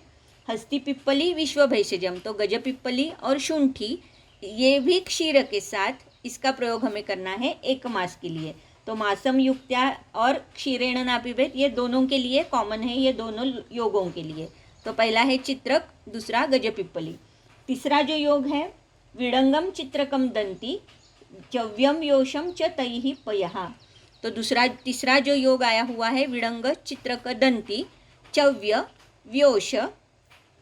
Speaker 1: हस्ती पिप्पली विश्व भेषजम, तो गज पिप्पली और शुंठी ये भी क्षीर के साथ इसका प्रयोग हमें करना है 1 मास के लिए। तो मासम युक्त्या और क्षीरेण नापिबेत ये दोनों के लिए कॉमन है, ये दोनों योगों के लिए। तो पहला है चित्रक, दूसरा गज पिप्पली। तीसरा जो योग है विडंगम चित्रकम दंती चव्यम योषम च तैहि पयः। तो तीसरा जो योग आया हुआ है विडंग चित्रक दंती चव्य व्योष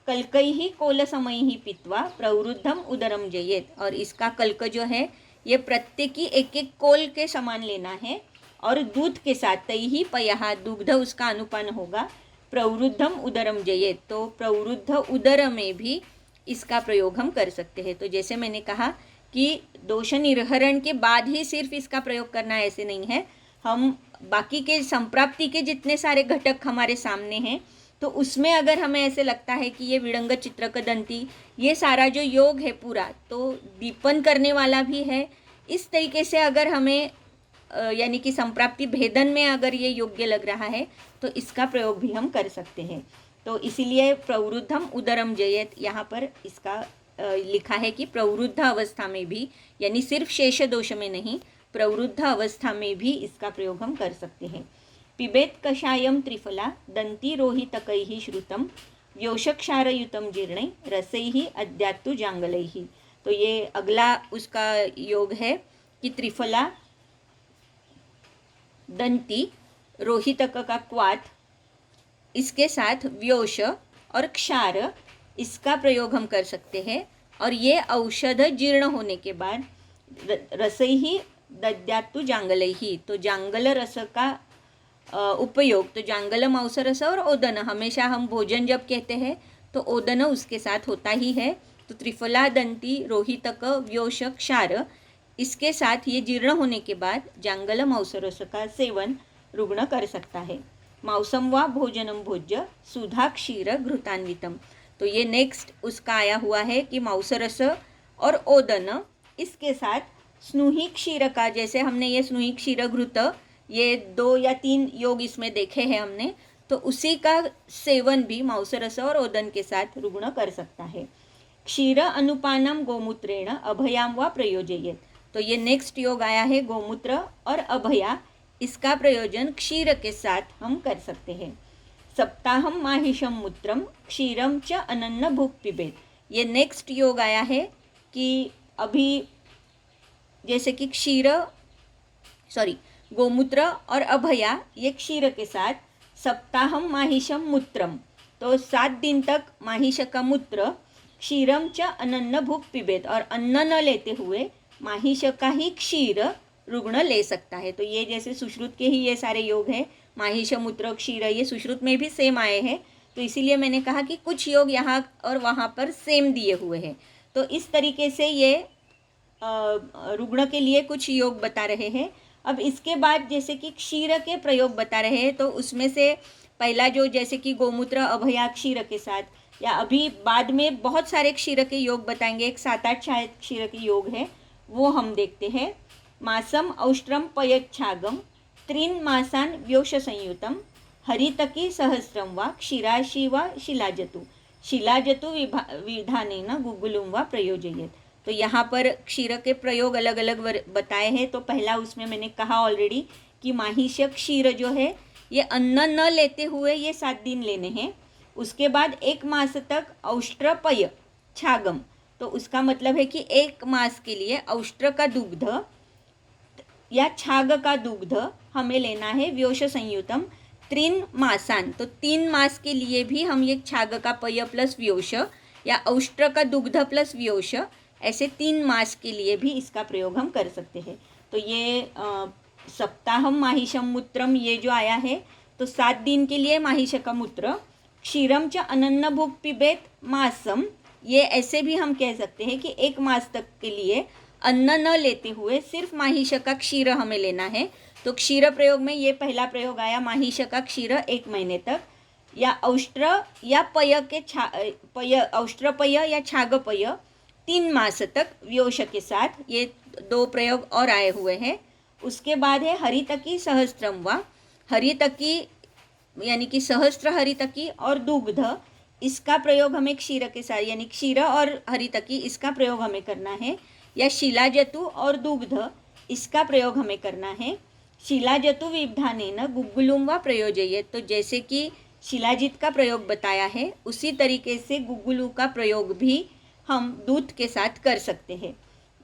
Speaker 1: कल्कैहि कोलसमैहि पीत्वा प्रवृद्धम उदरम जयेत। और इसका कल्क जो है ये प्रत्येकी 1-1 कोल के समान लेना है और दूध के साथ तैहि पयः, दुग्ध उसका अनुपान होगा, प्रवृद्धम उदरम जयेत। तो प्रवृद्ध उदर में भी इसका प्रयोग हम कर सकते हैं। तो जैसे मैंने कहा कि दोष निर्हरण के बाद ही सिर्फ इसका प्रयोग करना ऐसे नहीं है, हम बाकी के संप्राप्ति के जितने सारे घटक हमारे सामने हैं तो उसमें अगर हमें ऐसे लगता है कि ये विडंग चित्रक दंती ये सारा जो योग है पूरा तो दीपन करने वाला भी है, इस तरीके से अगर हमें यानी कि संप्राप्ति भेदन में अगर ये योग्य लग रहा है तो इसका प्रयोग भी हम कर सकते हैं। तो इसीलिए प्रवृद्धम उदरम जयेत यहाँ पर इसका लिखा है कि प्रवृद्ध अवस्था में भी, यानी सिर्फ शेष दोष में नहीं, प्रवृद्ध अवस्था में भी इसका प्रयोग हम कर सकते हैं। पिबेत कषायम त्रिफला दंती रोहितकैहि श्रुतम व्योषक्षारयुतम जीर्णै रसैहि अद्यात्तु जांगलैहि। तो ये अगला उसका योग है कि त्रिफला, दंती, रोहितक का क्वाथ, इसके साथ व्योष और क्षार, इसका प्रयोग हम कर सकते हैं। और ये औषध जीर्ण होने के बाद रसैहि दद्यात्तु जांगलैहि, तो जांगल रस का उपयोग, तो जांगल मांस रस और ओदन, हमेशा हम भोजन जब कहते हैं तो ओदन उसके साथ होता ही है। तो त्रिफला, दंती, रोहितक, व्योष, क्षार, इसके साथ ये जीर्ण होने के बाद जांगल मांस रस का सेवन रुग्ण कर सकता है। मांसम वा भोजनम भोज्य सुधा क्षीर घृतान्वितम। तो ये नेक्स्ट उसका आया हुआ है कि मांस रस और ओदन, इसके साथ स्नुही क्षीर का, जैसे हमने ये स्नुही क्षीर घृत ये 2 या 3 योग इसमें देखे हैं हमने, तो उसी का सेवन भी मांसरस और ओदन के साथ रुग्ण कर सकता है। क्षीर अनुपानम गोमूत्रेण अभयाम व प्रयोजयेत। तो ये नेक्स्ट योग आया है गोमूत्र और अभया, इसका प्रयोजन क्षीर के साथ हम कर सकते हैं। सप्ताहम माहिषम मूत्रम क्षीरम च अनन्न भूप पिबेत। ये नेक्स्ट योग आया है कि अभी जैसे कि गोमूत्र और अभया ये क्षीर के साथ, सप्ताहम माहिषम मूत्रम तो 7 दिन तक माहिष का मूत्र, क्षीरम च अनन्न भूप पिबेत और अन्न न लेते हुए माहिष का ही क्षीर रुग्ण ले सकता है। तो ये जैसे सुश्रुत के ही ये सारे योग हैं, माहिष मूत्र क्षीर, ये सुश्रुत में भी सेम आए हैं, तो इसीलिए मैंने कहा कि कुछ योग यहाँ और वहाँ पर सेम दिए हुए हैं। तो इस तरीके से ये रुग्ण के लिए कुछ योग बता रहे हैं। अब इसके बाद जैसे कि क्षीर के प्रयोग बता रहे हैं, तो उसमें से पहला जो जैसे कि गोमूत्र अभया क्षीर के साथ, या अभी बाद में बहुत सारे क्षीर के योग बताएंगे, एक 7-8 शायद क्षीर के योग है, वो हम देखते हैं। मासम औष्ट्रम पयच्छागम 3 मासान व्योष संयुतम हरितकी सहस्रम वा क्षीराशी वा शिलाजतु विधानेन गुगुलुम वा प्रयोजयेत। तो यहाँ पर क्षीर के प्रयोग अलग अलग बताए हैं। तो पहला उसमें मैंने कहा ऑलरेडी कि माहिष क्षीर जो है ये अन्न न लेते हुए ये 7 दिन लेने हैं। उसके बाद 1 मास तक औष्ट्रपय छागम, तो उसका मतलब है कि 1 मास के लिए औष्ट्र का दुग्ध या छाग का दुग्ध हमें लेना है व्योष संयुतम 3 मासान। तो 3 मास के लिए भी हम ये छाग का पय प्लस व्योष या औष्ट्र का दुग्ध प्लस व्योष, ऐसे 3 मास के लिए भी इसका प्रयोग हम कर सकते हैं। तो ये सप्ताहम माहिषम मूत्रम ये जो आया है, तो 7 दिन के लिए माहिष का मूत्र, क्षीरम च अनन्न भूप पिबेत मासम, ये ऐसे भी हम कह सकते हैं कि 1 मास तक के लिए अन्न न लेते हुए सिर्फ माहिष का क्षीर हमें लेना है। तो क्षीर प्रयोग में ये पहला प्रयोग आया, माहिष का क्षीर 1 महीने तक, या औष्ट्र या औष्ट्रपय या छागपय 3 मास तक व्योष के साथ, ये 2 प्रयोग और आए हुए हैं। उसके बाद है हरितकी सहस्त्रम वा, हरितकी यानी कि सहस्त्र हरितकी और दुग्ध, इसका प्रयोग हमें क्षीर के साथ यानी क्षीर और हरितकी इसका प्रयोग हमें करना है। या शिलाजतु और दुग्ध इसका प्रयोग हमें करना है। शिलाजतु विधानेन गुगुलुम वा प्रयोजयेत। तो जैसे कि शिलाजित का प्रयोग बताया है उसी तरीके से गुगुलु का प्रयोग भी हम दूध के साथ कर सकते हैं।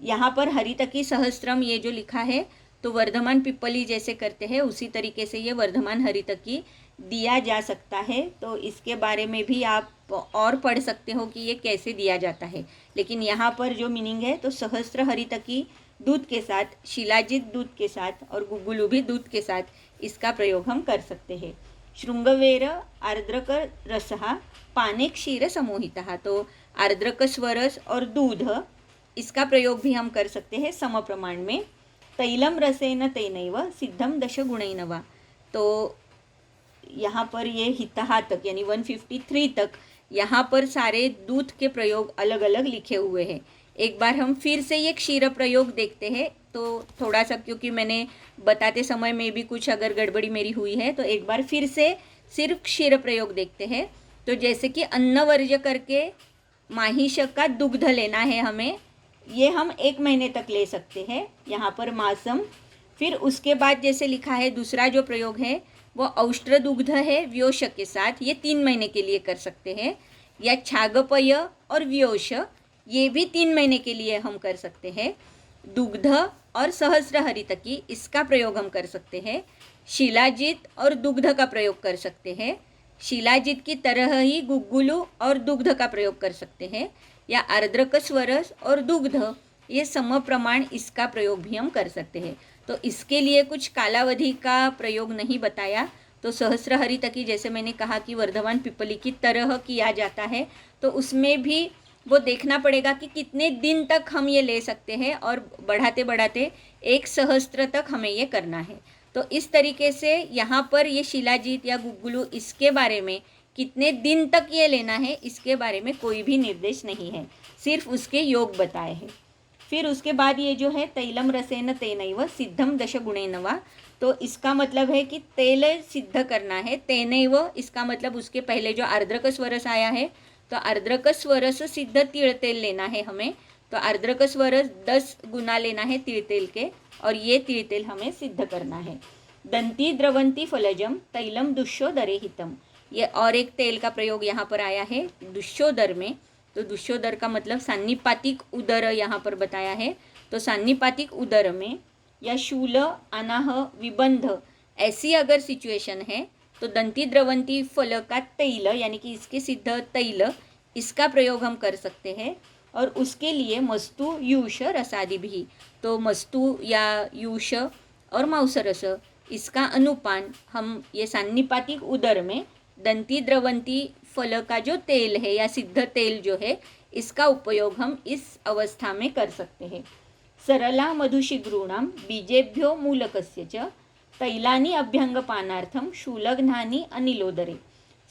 Speaker 1: यहाँ पर हरितकी सहस्त्रम ये जो लिखा है, तो वर्धमान पिप्पली जैसे करते हैं उसी तरीके से ये वर्धमान हरितकी दिया जा सकता है। तो इसके बारे में भी आप और पढ़ सकते हो कि ये कैसे दिया जाता है, लेकिन यहाँ पर जो मीनिंग है, तो सहस्त्र हरितकी दूध के साथ, शिलाजित दूध के साथ और गुगुलु भी दूध के साथ इसका प्रयोग हम कर सकते हैं। शृंगवेर आर्द्रक रसहा पाने क्षीर समोहिता, तो आर्द्रक स्वरस और दूध इसका प्रयोग भी हम कर सकते हैं सम प्रमाण में। तैलम रसेन तेनैव सिद्धम 10 गुणैन वा, तो यहाँ पर ये हितहा तक यानी 153 तक यहाँ पर सारे दूध के प्रयोग अलग अलग लिखे हुए हैं। एक बार हम फिर से ये क्षीर प्रयोग देखते हैं, तो थोड़ा सा क्योंकि मैंने बताते समय में भी कुछ अगर गड़बड़ी मेरी हुई है, तो एक बार फिर से सिर्फ क्षीर प्रयोग देखते हैं। तो जैसे कि अन्न वर्ज्य करके माहिष का दुग्ध लेना है हमें, ये हम 1 महीने तक ले सकते हैं यहाँ पर मासम। फिर उसके बाद जैसे लिखा है दूसरा जो प्रयोग है वो औष्ट्र दुग्ध है व्योष के साथ, ये 3 महीने के लिए कर सकते हैं। या छागपय और व्योष ये भी 3 महीने के लिए हम कर सकते हैं। दुग्ध और सहस्र हरितकी इसका प्रयोग हम कर सकते हैं। शिलाजित और दुग्ध का प्रयोग कर सकते हैं। शिलाजित की तरह ही गुगुलु और दुग्ध का प्रयोग कर सकते हैं। या आर्द्रक स्वरस और दुग्ध ये सम प्रमाण इसका प्रयोग भी हम कर सकते हैं। तो इसके लिए कुछ कालावधि का प्रयोग नहीं बताया। तो सहस्र हरितकी जैसे मैंने कहा कि वर्धमान पिपली की तरह किया जाता है, तो उसमें भी वो देखना पड़ेगा कि कितने दिन तक हम ये ले सकते हैं, और बढ़ाते बढ़ाते 1 सहस्त्र तक हमें ये करना है। तो इस तरीके से यहाँ पर ये शिलाजीत या गुगुलु इसके बारे में कितने दिन तक ये लेना है इसके बारे में कोई भी निर्देश नहीं है, सिर्फ उसके योग बताए हैं। फिर उसके बाद ये जो है तैलम रसेन तेनैव सिद्धम दशगुणेन वा, तो इसका मतलब है कि तेल सिद्ध करना है। तेनैव इसका मतलब उसके पहले जो आर्द्रक स्वरस आया है, तो आर्द्रक स्वरस सिद्ध तिल तेल लेना है हमें। तो आर्द्रक स्वरस 10 गुना लेना है तिल तेल के, और ये तिल तेल हमें सिद्ध करना है। दंती द्रवंती फलजम तैलम दुष्योदरे हितम, ये और एक तेल का प्रयोग यहाँ पर आया है दुष्योदर में। तो दुष्योदर का मतलब सान्निपातिक उदर यहाँ पर बताया है। तो सान्निपातिक उदर में या शूल अनाह विबंध ऐसी अगर सिचुएशन है तो दंती द्रवंती फल का तैल यानी कि इसके सिद्ध तैल, इसका प्रयोग हम कर सकते हैं। और उसके लिए मस्तु यूष रसादि भी, तो मस्तु या यूष और मांसरस इसका अनुपान हम ये सान्निपातिक उदर में दंती द्रवंती फल का जो तेल है या सिद्ध तेल जो है, इसका उपयोग हम इस अवस्था में कर सकते हैं। सरला मधुशिग्रूणां बीजेभ्यो मूलकस्य च तैलानि अभ्यंगपानार्थम शूलघ्नानि अनिलोदरे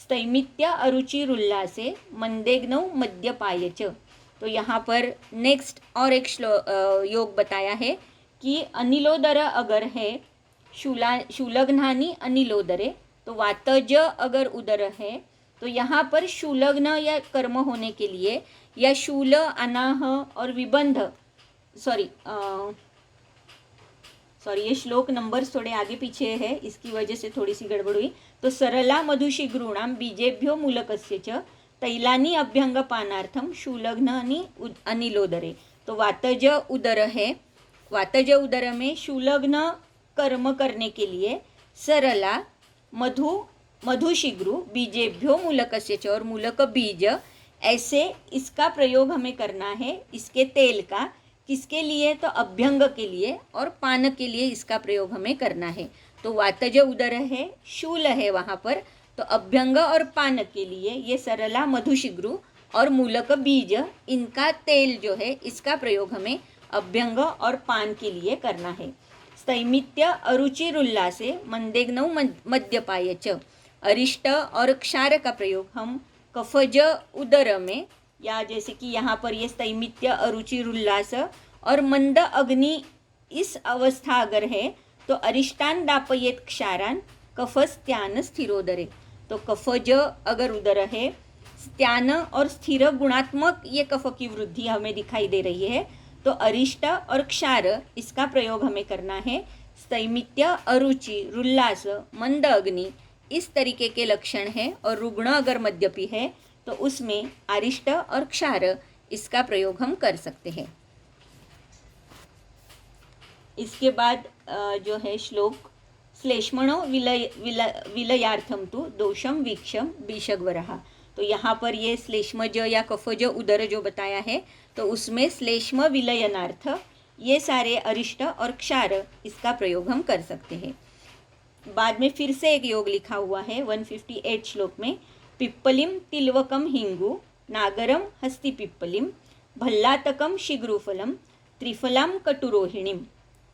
Speaker 1: स्थैमित्य अरुचिरुल्लासे मंदेग्नौ मद्यपाय च। तो यहाँ पर नेक्स्ट और एक योग बताया है कि अनिलोदर अगर है, शूलघ्नानि अनिलोदरे, तो वातज अगर उदर है, तो यहाँ पर शूलग्न या कर्म होने के लिए या शूल अनाह और विबंध ये श्लोक नंबर्स थोड़े आगे पीछे है, इसकी वजह से थोड़ी सी गड़बड़ हुई। तो सरला मधुशिग्रूणां बीजेभ्यो मूलकस्य च तैलानि अभ्यंगपानार्थम शूलग्नानि अनिलोदरे, तो वातज उदर है, वातज उदर में शूलग्न कर्म करने के लिए सरला मधुशिग्रु बीजेभ्यो मूलकस्य च, और मूलक बीज ऐसे इसका प्रयोग हमें करना है इसके तेल का। किसके लिए? तो अभ्यंग के लिए और पान के लिए इसका प्रयोग हमें करना है। तो वातज उदर है, शूल है वहाँ पर, तो अभ्यंग और पान के लिए ये सरला मधुशिग्रु और मूलक बीज, इनका तेल जो है इसका प्रयोग हमें अभ्यंग और पान के लिए करना है। स्थैमित्य अरुचिरुल्लासे मंदेग्नौ मद्यपाय च, अरिष्ट और क्षार का प्रयोग हम कफज उदर में, या जैसे कि यहाँ पर ये स्थैमित्य अरुचिरुल्लास और मंद अग्नि इस अवस्था अगर है तो अरिष्टान दापयेत क्षारान कफस्त्यान स्थिरोदरे, तो कफज अगर उदर है, स्त्यान और स्थिर गुणात्मक ये कफ की वृद्धि हमें दिखाई दे रही है, तो अरिष्ट और क्षार इसका प्रयोग हमें करना है। स्थैमित्य अरुचि रुल्लास मंद अग्नि इस तरीके के लक्षण है, और रुग्ण अगर मद्यपी है तो उसमें अरिष्ट और क्षार इसका प्रयोग हम कर सकते हैं। इसके बाद जो है श्लोक श्लेष्मणो विलयार्थम तु दोषम वीक्षम बीषग्वरः, तो यहाँ पर ये श्लेष्मज या कफज उदर जो बताया है, तो उसमें श्लेष्म विलयनार्थ ये सारे अरिष्ट और क्षार इसका प्रयोग हम कर सकते हैं। बाद में फिर से एक योग लिखा हुआ है 158 श्लोक में, पिप्पलिम तिलवकम हिंगु नागरम हस्ति पिप्पलिम भल्लातकम शिग्रुफलम त्रिफलाम कटुरोहिणीम।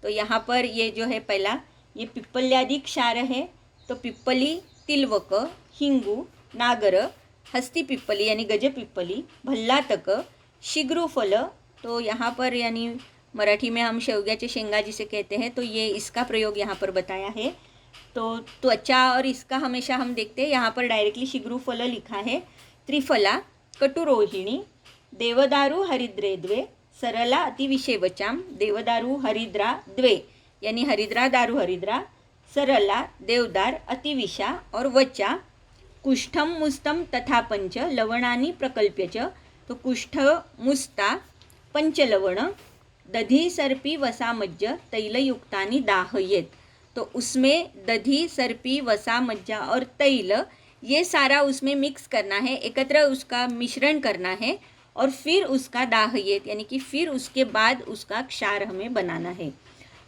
Speaker 1: तो यहाँ पर ये जो है पहला ये पिप्पल्यादि क्षार है, तो पिप्पली, तिलवक, हिंगू, नागर, हस्ती पिप्पली यानी गज पिप्पली, भल्लातक, शिग्रुफल, तो यहाँ पर यानी मराठी में हम शेवग्याचे शेंगा जिसे कहते हैं, तो ये इसका प्रयोग यहाँ पर बताया है। तो त्वचा और इसका हमेशा हम देखते हैं यहाँ पर डायरेक्टली शिग्रुफल लिखा है। त्रिफला कटुरोहिणी देवदारू हरिद्रे द्वे सरला अतिविषेवचाम देवदारू हरिद्रा द्वे यानी हरिद्रा दारू हरिद्रा, सरला देवदार अतिविषा और वचा कुष्ठम मुस्तम तथा पंच लवणानि प्रकल्प्य च, तो कुष्ठ मुस्ता पंचलवण दधी सर्पी वसा मज्ज तैलयुक्तानि दाहयेत, तो उसमें दधी सर्पी वसा मज्जा और तैल ये सारा उसमें मिक्स करना है, एकत्र उसका मिश्रण करना है, और फिर उसका दाहयेत यानी कि फिर उसके बाद उसका क्षार हमें बनाना है।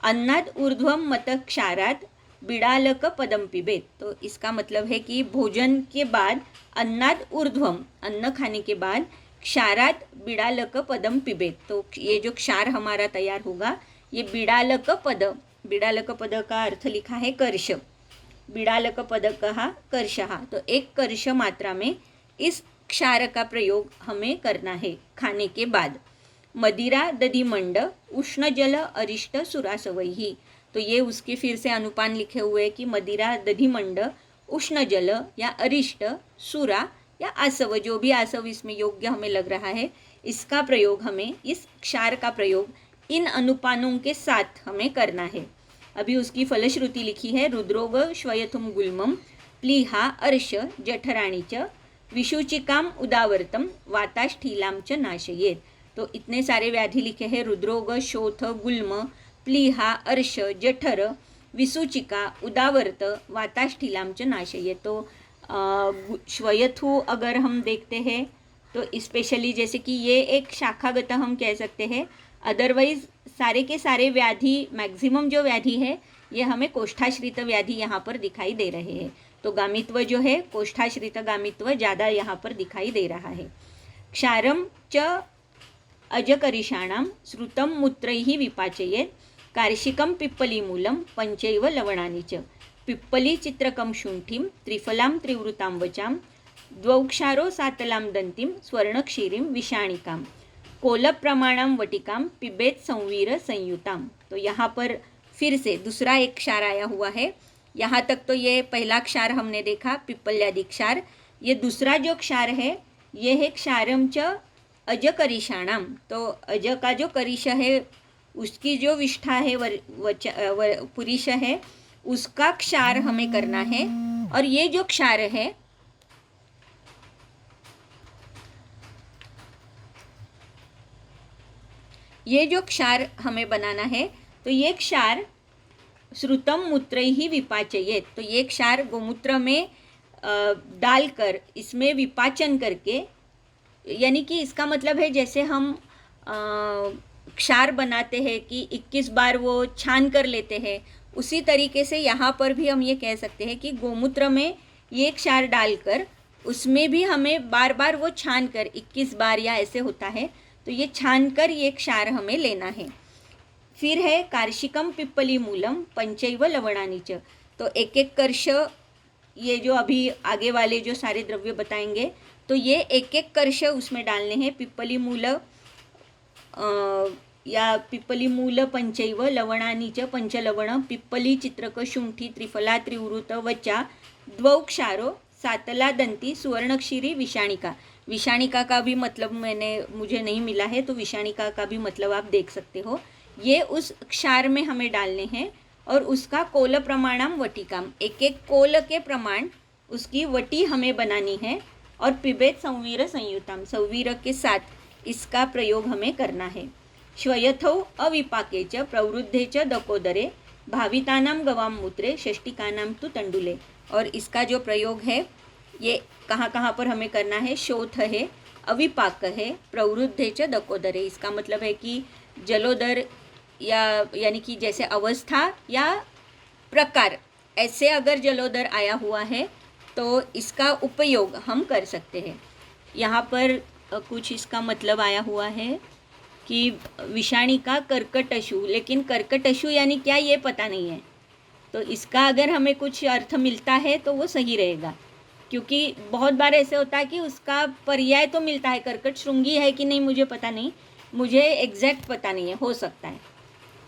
Speaker 1: अन्नाद ऊर्ध्वम मत क्षारात बिड़ालक पदम पिबेत, तो इसका मतलब है कि भोजन के बाद अन्नाद ऊर्ध्वम अन्न खाने के बाद क्षारात बिड़ालक पदम पिबेत, तो ये जो क्षार हमारा तैयार होगा ये बिड़ालक पद का अर्थ लिखा है कर्ष, बिड़ालक पद कहा कर्षहा, तो एक कर्ष मात्रा में इस क्षार का प्रयोग हमें करना है खाने के बाद। मदिरा दधिमंड उष्ण जल अरिष्ट सुरासवही। तो ये उसके फिर से अनुपान लिखे हुए हैं कि मदिरा दधिमंड उष्ण जल या अरिष्ट सुरा या आसव, जो भी आसव इसमें योग्य हमें लग रहा है, इसका प्रयोग हमें, इस क्षार का प्रयोग इन अनुपानों के साथ हमें करना है। अभी उसकी फलश्रुति लिखी है, रुद्रोग श्वयथुम गुल्मम प्लीहा अर्श जठराणी च विशुचिकाम उदावर्तम वाताष्ठीलाम च नाशयेत। तो इतने सारे व्याधि लिखे हैं, रुद्रोग, शोथ, गुल्म, प्लीहा, अर्श, जठर, विसूचिका, उदावर्त, वाताष्ठीलाम च नाशयेत। तो श्वयथु अगर हम देखते हैं तो स्पेशली जैसे कि ये एक शाखागत हम कह सकते हैं, अदरवाइज सारे के सारे व्याधि, मैक्सिमम जो व्याधि है ये हमें कोष्ठाश्रित व्याधि यहाँ पर दिखाई दे रहे हैं। तो गामित्व जो है, कोष्ठाश्रित गामित्व ज़्यादा यहाँ पर दिखाई दे रहा है। क्षारम च अजकरिषाणाम श्रुतम मूत्रैः विपाचयेत् कार्शिकम पिप्पलीमूलम पंचैव लवणानि च पिप्पली चित्रकम शुंठीं त्रिफलां त्रिवृतां वचां द्वौक्षारो सातलां दंतीं स्वर्णक्षीरीं विषाणिकां कोलप्रमाणां वटिकां पिबेत संवीर संयुतां। तो यहाँ पर फिर से दूसरा एक क्षार आया हुआ है। यहाँ तक तो ये पहला क्षार हमने देखा, पिप्पल्यादि क्षार। ये दूसरा जो क्षार है ये है क्षारम च अजकरिषाणाम। तो अज का जो करिष है उसकी जो विष्ठा है, पुरुष है, उसका क्षार हमें करना है। और ये जो क्षार है, ये जो क्षार हमें बनाना है, तो ये क्षार श्रुतम मूत्रैः विपाचयेत्। तो ये क्षार गोमूत्र में डालकर इसमें विपाचन करके, यानी कि इसका मतलब है जैसे हम क्षार बनाते हैं कि 21 बार वो छान कर लेते हैं, उसी तरीके से यहाँ पर भी हम ये कह सकते हैं कि गोमूत्र में ये क्षार डालकर उसमें भी हमें बार बार वो छान कर 21 बार या ऐसे होता है, तो ये छान कर ये क्षार हमें लेना है। फिर है कार्शिकम पिप्पली मूलम पंचैव लवणानि च। तो एक एक कर्ष, ये जो अभी आगे वाले जो सारे द्रव्य बताएंगे, तो ये एक एक कर्ष उसमें डालने हैं। पिप्पली मूल या पिप्पली मूल पंचैव लवणानि च पंचलवण पिप्पली चित्रक शुंठी त्रिफला त्रिवृत वचा द्वौक्षारो सातला दंती सुवर्णक्षीरी विषाणिका। विषाणिका का भी मतलब मुझे नहीं मिला है, तो विषाणिका का भी मतलब आप देख सकते हो। ये उस क्षार में हमें डालने हैं और उसका कोल प्रमाणम वटिकाम, एक एक कोल के प्रमाण उसकी वटी हमें बनानी है। और पिबेत संवीर संयुतम, संवीर के साथ इसका प्रयोग हमें करना है। श्वयथौ अविपाके च प्रवृद्धे च दकोदरे भावितानां गवां मूत्रे षष्टिकानां तु तंडुले। और इसका जो प्रयोग है ये कहाँ कहाँ पर हमें करना है, शोथ है, अविपाक है, प्रवृद्धे च दकोदरे। इसका मतलब है कि जलोदर यानी कि जैसे अवस्था या प्रकार, ऐसे अगर जलोदर आया हुआ है तो इसका उपयोग हम कर सकते हैं। यहाँ पर कुछ इसका मतलब आया हुआ है कि विषाणिका कर्कटशु, लेकिन कर्कटशु यानी क्या ये पता नहीं है। तो इसका अगर हमें कुछ अर्थ मिलता है तो वो सही रहेगा, क्योंकि बहुत बार ऐसे होता है कि उसका पर्याय तो मिलता है। कर्कट श्रृंगी है कि नहीं मुझे पता नहीं, मुझे एग्जैक्ट पता नहीं है, हो सकता है,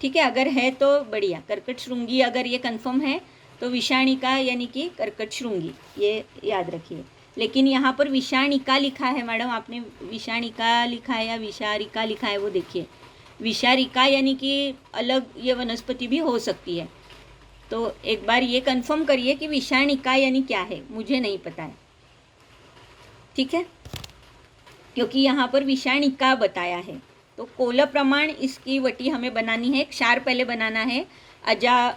Speaker 1: ठीक है। अगर है तो बढ़िया, कर्कट श्रृंगी अगर ये कंफर्म है तो विषाणिका यानी कि कर्कट श्रृंगी, ये याद रखिए। लेकिन यहाँ पर विषाणिका लिखा है मैडम, आपने विषाणिका लिखा है या विषारिका लिखा है वो देखिए। विषारिका यानी कि अलग ये वनस्पति भी हो सकती है। तो एक बार ये कंफर्म करिए कि विषाणिका यानी क्या है, मुझे नहीं पता है, ठीक है, क्योंकि यहाँ पर विषाणिका बताया है। तो कोल प्रमाण इसकी वटी हमें बनानी है। क्षार पहले बनाना है अजा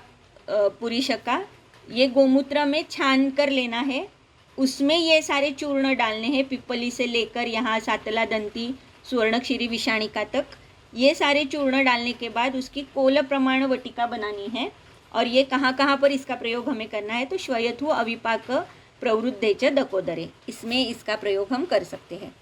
Speaker 1: पुरुष का, ये गोमूत्र में छान कर लेना है, उसमें ये सारे चूर्ण डालने हैं, पिप्पली से लेकर यहाँ सातला दंती सुवर्णक्षीरी विषाणिका तक। ये सारे चूर्ण डालने के बाद उसकी कोल प्रमाण वटिका बनानी है। और ये कहाँ कहाँ पर इसका प्रयोग हमें करना है, तो श्वयथु अविपाक प्रवृद्धे च दकोदरे, इसमें इसका प्रयोग हम कर सकते हैं।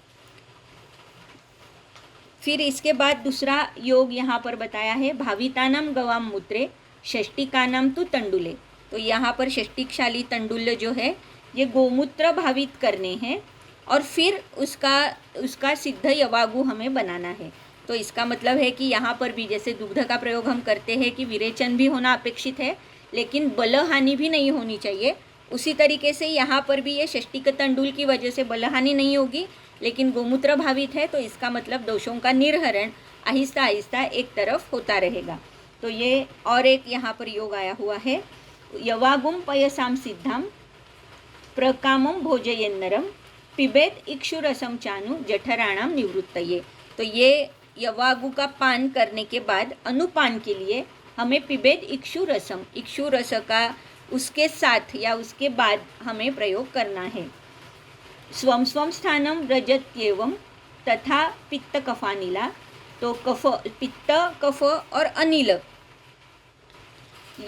Speaker 1: फिर इसके बाद दूसरा योग यहाँ पर बताया है, भावितानाम गवाम मूत्रे षष्टिकानाम तु तंडुले। तो यहाँ पर षष्टिकशाली तंडुल जो है ये गोमूत्र भावित करने हैं और फिर उसका सिद्ध यवागु हमें बनाना है। तो इसका मतलब है कि यहाँ पर भी जैसे दुग्ध का प्रयोग हम करते हैं कि विरेचन भी होना अपेक्षित है लेकिन बलहानि भी नहीं होनी चाहिए, उसी तरीके से यहाँ पर भी ये षष्टिक तंडुल की वजह से बलहानि नहीं होगी लेकिन गोमूत्र भावित है, तो इसका मतलब दोषों का निर्हरण आहिस्ता आहिस्ता एक तरफ होता रहेगा। तो ये और एक यहाँ पर योग आया हुआ है, यवागुम पयसाम सिद्धाम प्रकामम भोजयेन्नरम पिबेत इक्षुरसम चानु जठराणाम निवृत्तये। तो ये यवागु का पान करने के बाद अनुपान के लिए हमें पिबेत इक्षु रस का उसके साथ या उसके बाद हमें प्रयोग करना है। स्वम स्वम स्थानम रजत्येवम तथा पित्त कफानिला, तो कफ, पित्त, कफ और अनिल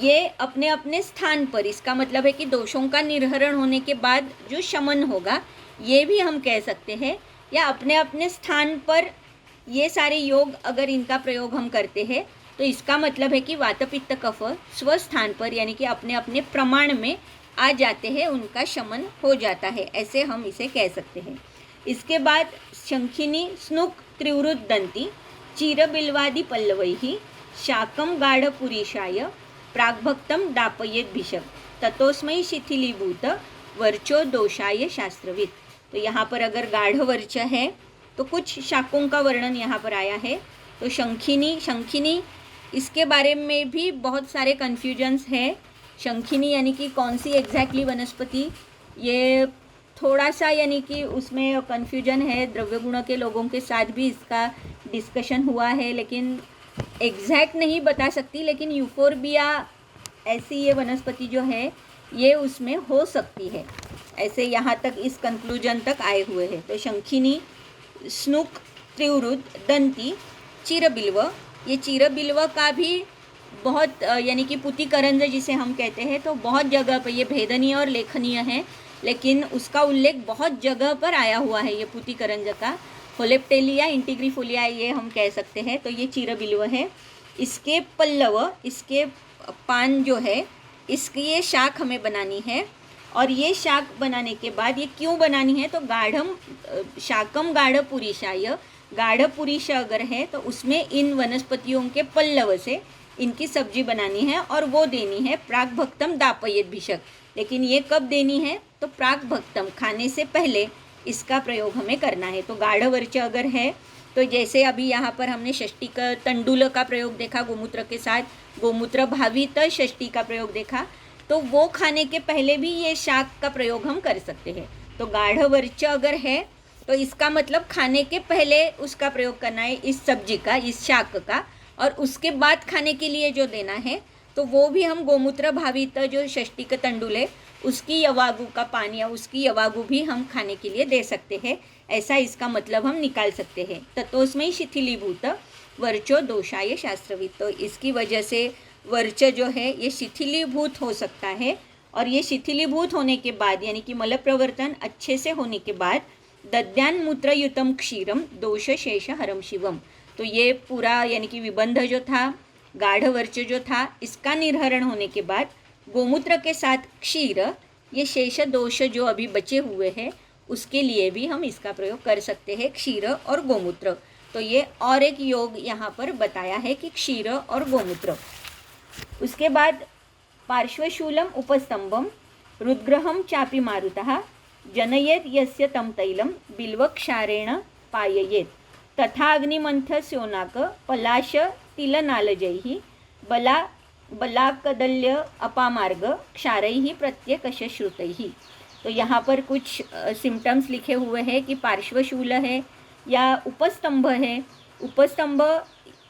Speaker 1: ये अपने अपने स्थान पर, इसका मतलब है कि दोषों का निर्हरण होने के बाद जो शमन होगा ये भी हम कह सकते हैं, या अपने अपने स्थान पर ये सारे योग अगर इनका प्रयोग हम करते हैं तो इसका मतलब है कि वात पित्त कफ स्वस्थान पर यानी कि अपने अपने प्रमाण में आ जाते हैं, उनका शमन हो जाता है, ऐसे हम इसे कह सकते हैं। इसके बाद शंखिनी स्नुक त्रिवृत दंती चीरबिल्वादि पल्लवैहि शाकम गाढ़पुरीशाय प्राग्भक्तम दापयेत भिषक ततोस्मै शिथिलीभूत वर्चो दोषाय शास्त्रविद। तो यहाँ पर अगर गाढ़ वर्च है तो कुछ शाकों का वर्णन यहाँ पर आया है। तो शंखिनी इसके बारे में भी बहुत सारे कन्फ्यूजन्स है। शंखिनी यानी कि कौन सी एग्जैक्टली वनस्पति, ये थोड़ा सा यानी कि उसमें कन्फ्यूजन है। द्रव्य गुण के लोगों के साथ भी इसका डिस्कशन हुआ है, लेकिन एग्जैक्ट नहीं बता सकती, लेकिन यूफोर्बिया ऐसी ये वनस्पति जो है ये उसमें हो सकती है, ऐसे यहाँ तक इस कंक्लूजन तक आए हुए हैं। तो शंखिनी, स्नुक, त्रिवृत, दंती, चीरबिल्व, ये चीरबिल्व का भी बहुत यानी कि पुतिकरंज जिसे हम कहते हैं, तो बहुत जगह पर ये भेदनीय और लेखनीय है, लेकिन उसका उल्लेख बहुत जगह पर आया हुआ है। ये पुतिकरंज का होलेप्टेलिया इंटीग्रीफोलिया ये हम कह सकते हैं। तो ये चीरबिल्व है, इसके पल्लव, इसके पान जो है, इसकी ये शाख हमें बनानी है। और ये शाक बनाने के बाद ये क्यों बनानी है, तो शाकम गाढ़ पुरीशाय, गाढ़ पुरीश अगर है तो उसमें इन वनस्पतियों के पल्लव से इनकी सब्जी बनानी है और वो देनी है प्राग भक्तम दापयेत भिषक। लेकिन ये कब देनी है, तो प्राग भक्तम खाने से पहले इसका प्रयोग हमें करना है। तो गाढ़ वर्च अगर है तो जैसे अभी यहाँ पर हमने षष्टिक तंडुल का प्रयोग देखा गोमूत्र के साथ, गोमूत्र भावित षष्टि का प्रयोग देखा, तो वो खाने के पहले भी ये शाक का प्रयोग हम कर सकते हैं। तो गाढ़ वर्च अगर है तो इसका मतलब खाने के पहले उसका प्रयोग करना है इस सब्जी का, इस शाक का, और उसके बाद खाने के लिए जो देना है तो वो भी हम गोमूत्र भावित जो षष्टिक तंडुल है उसकी यवागु का पानी या उसकी यवागु भी हम खाने के लिए दे सकते हैं, ऐसा इसका मतलब हम निकाल सकते हैं। ततोस्मै शिथिलीभूत वर्चो दोषाय शास्त्रविद। तो इसकी वजह से वर्च जो है ये शिथिलीभूत हो सकता है, और ये शिथिलीभूत होने के बाद यानी कि मल प्रवर्तन अच्छे से होने के बाद दद्यान मूत्रयुतम क्षीरम दोष शेष हरम शिवम। तो ये पूरा यानी कि विबंध जो था, गाढ़ वर्च जो था, इसका निर्हरण होने के बाद गोमूत्र के साथ क्षीर, ये शेष दोष जो अभी बचे हुए हैं उसके लिए भी हम इसका प्रयोग कर सकते हैं, क्षीर और गोमूत्र। तो ये और एक योग यहाँ पर बताया है कि क्षीर और गोमूत्र। उसके बाद पार्श्वशूलम उपस्तंभम रुद्ग्रहम चापि मारुतः जनयेत यस्य तम तैलम बिल्वक्षारेण पाययेत तथा अग्निमंथ स्योनाक पलाश तिलनालजैः बलाकदल्य अपामार्ग क्षारैः प्रत्यकश श्रुतैः। तो यहाँ पर कुछ सिम्टम्स लिखे हुए हैं कि पार्श्वशूल है या उपस्तंभ है। उपस्तंभ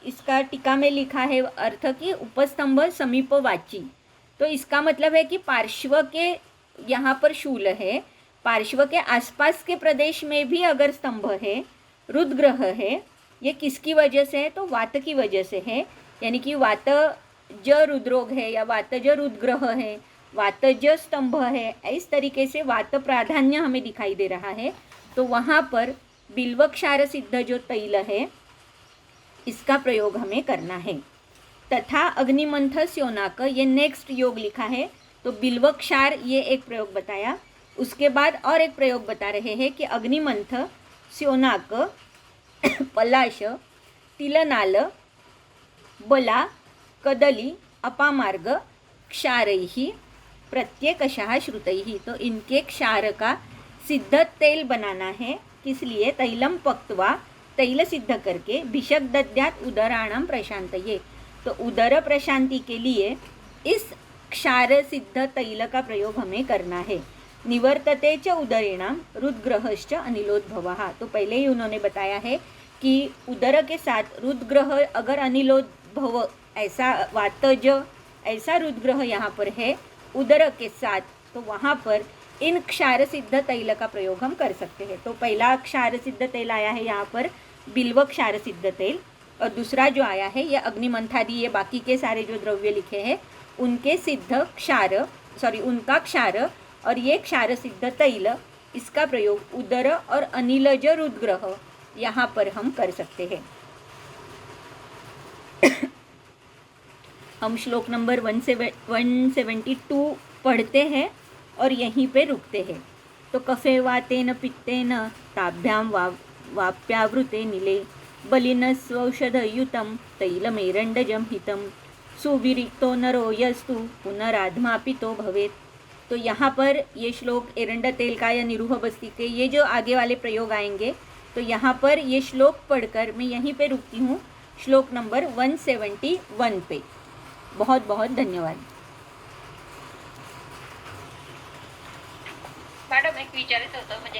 Speaker 1: इसका टीका में लिखा है अर्थ कि उपस्तंभ समीपवाची। तो इसका मतलब है कि पार्श्व के यहाँ पर शूल है, पार्श्व के आसपास के प्रदेश में भी अगर स्तंभ है, रुद्ग्रह है, ये किसकी वजह से है, तो वात की वजह से है। यानी कि वातज रुद्रोग है या वातज रुद्ग्रह है, वातज स्तंभ है, इस तरीके से वात प्राधान्य हमें दिखाई दे रहा है। तो वहाँ पर बिल्वक्षार सिद्ध जो तैल है इसका प्रयोग हमें करना है। तथा अग्निमंथ स्योनाक, ये नेक्स्ट योग लिखा है। तो बिल्वक्षार ये एक प्रयोग बताया, उसके बाद और एक प्रयोग बता रहे हैं कि अग्निमंथ स्योनाक पलाश तिलनाल बला कदली अपामार्ग क्षारैः प्रत्येकशः श्रुतैः। तो इनके क्षार का सिद्ध तेल बनाना है, किस लिए? तैलम पक्त्वा, तैल सिद्ध करके, भिषक दद्यात उदराणाम प्रशांतये। तो उदर प्रशांति के लिए इस क्षार सिद्ध तैल का प्रयोग हमें करना है। निवर्तते च उदरेणाम रुद्ग्रहश्च अनिलोद्भवः। तो पहले ही उन्होंने बताया है कि उदर के साथ रुद्ग्रह अगर अनिलोद्भव ऐसा वातज ऐसा रुद्ग्रह यहाँ पर है उदर के साथ, तो वहाँ पर इन क्षार सिद्ध तैल का प्रयोग हम कर सकते हैं। तो पहला क्षार सिद्ध तेल आया है यहाँ पर बिल्व क्षार सिद्ध तेल, और दूसरा जो आया है ये अग्निमंथादि, ये बाकी के सारे जो द्रव्य लिखे हैं उनके सिद्ध क्षार उनका क्षार और ये क्षार सिद्ध तैल, इसका प्रयोग उदर और अनिलज रुद्ग्रह यहाँ पर हम कर सकते हैं। हम श्लोक नंबर 172 पढ़ते हैं और यहीं पे रुकते हैं। तो कफे वातेन पित्तेन ताभ्याम वाप्यावृते नीले बलिन स्वौषधयुतं तैलमेरण्डजं हितं सुविरिक्तो नरो यस्तु पुनराधमापितो भवेत्। तो यहाँ पर ये श्लोक एरंड तेल का या निरूह बस्ती के ये जो आगे वाले प्रयोग आएंगे, तो यहाँ पर ये श्लोक पढ़कर मैं यहीं पे रुकती हूँ, श्लोक नंबर 171 पे। बहुत बहुत धन्यवाद।
Speaker 2: मॅडम एक विचारायचं होतं, म्हणजे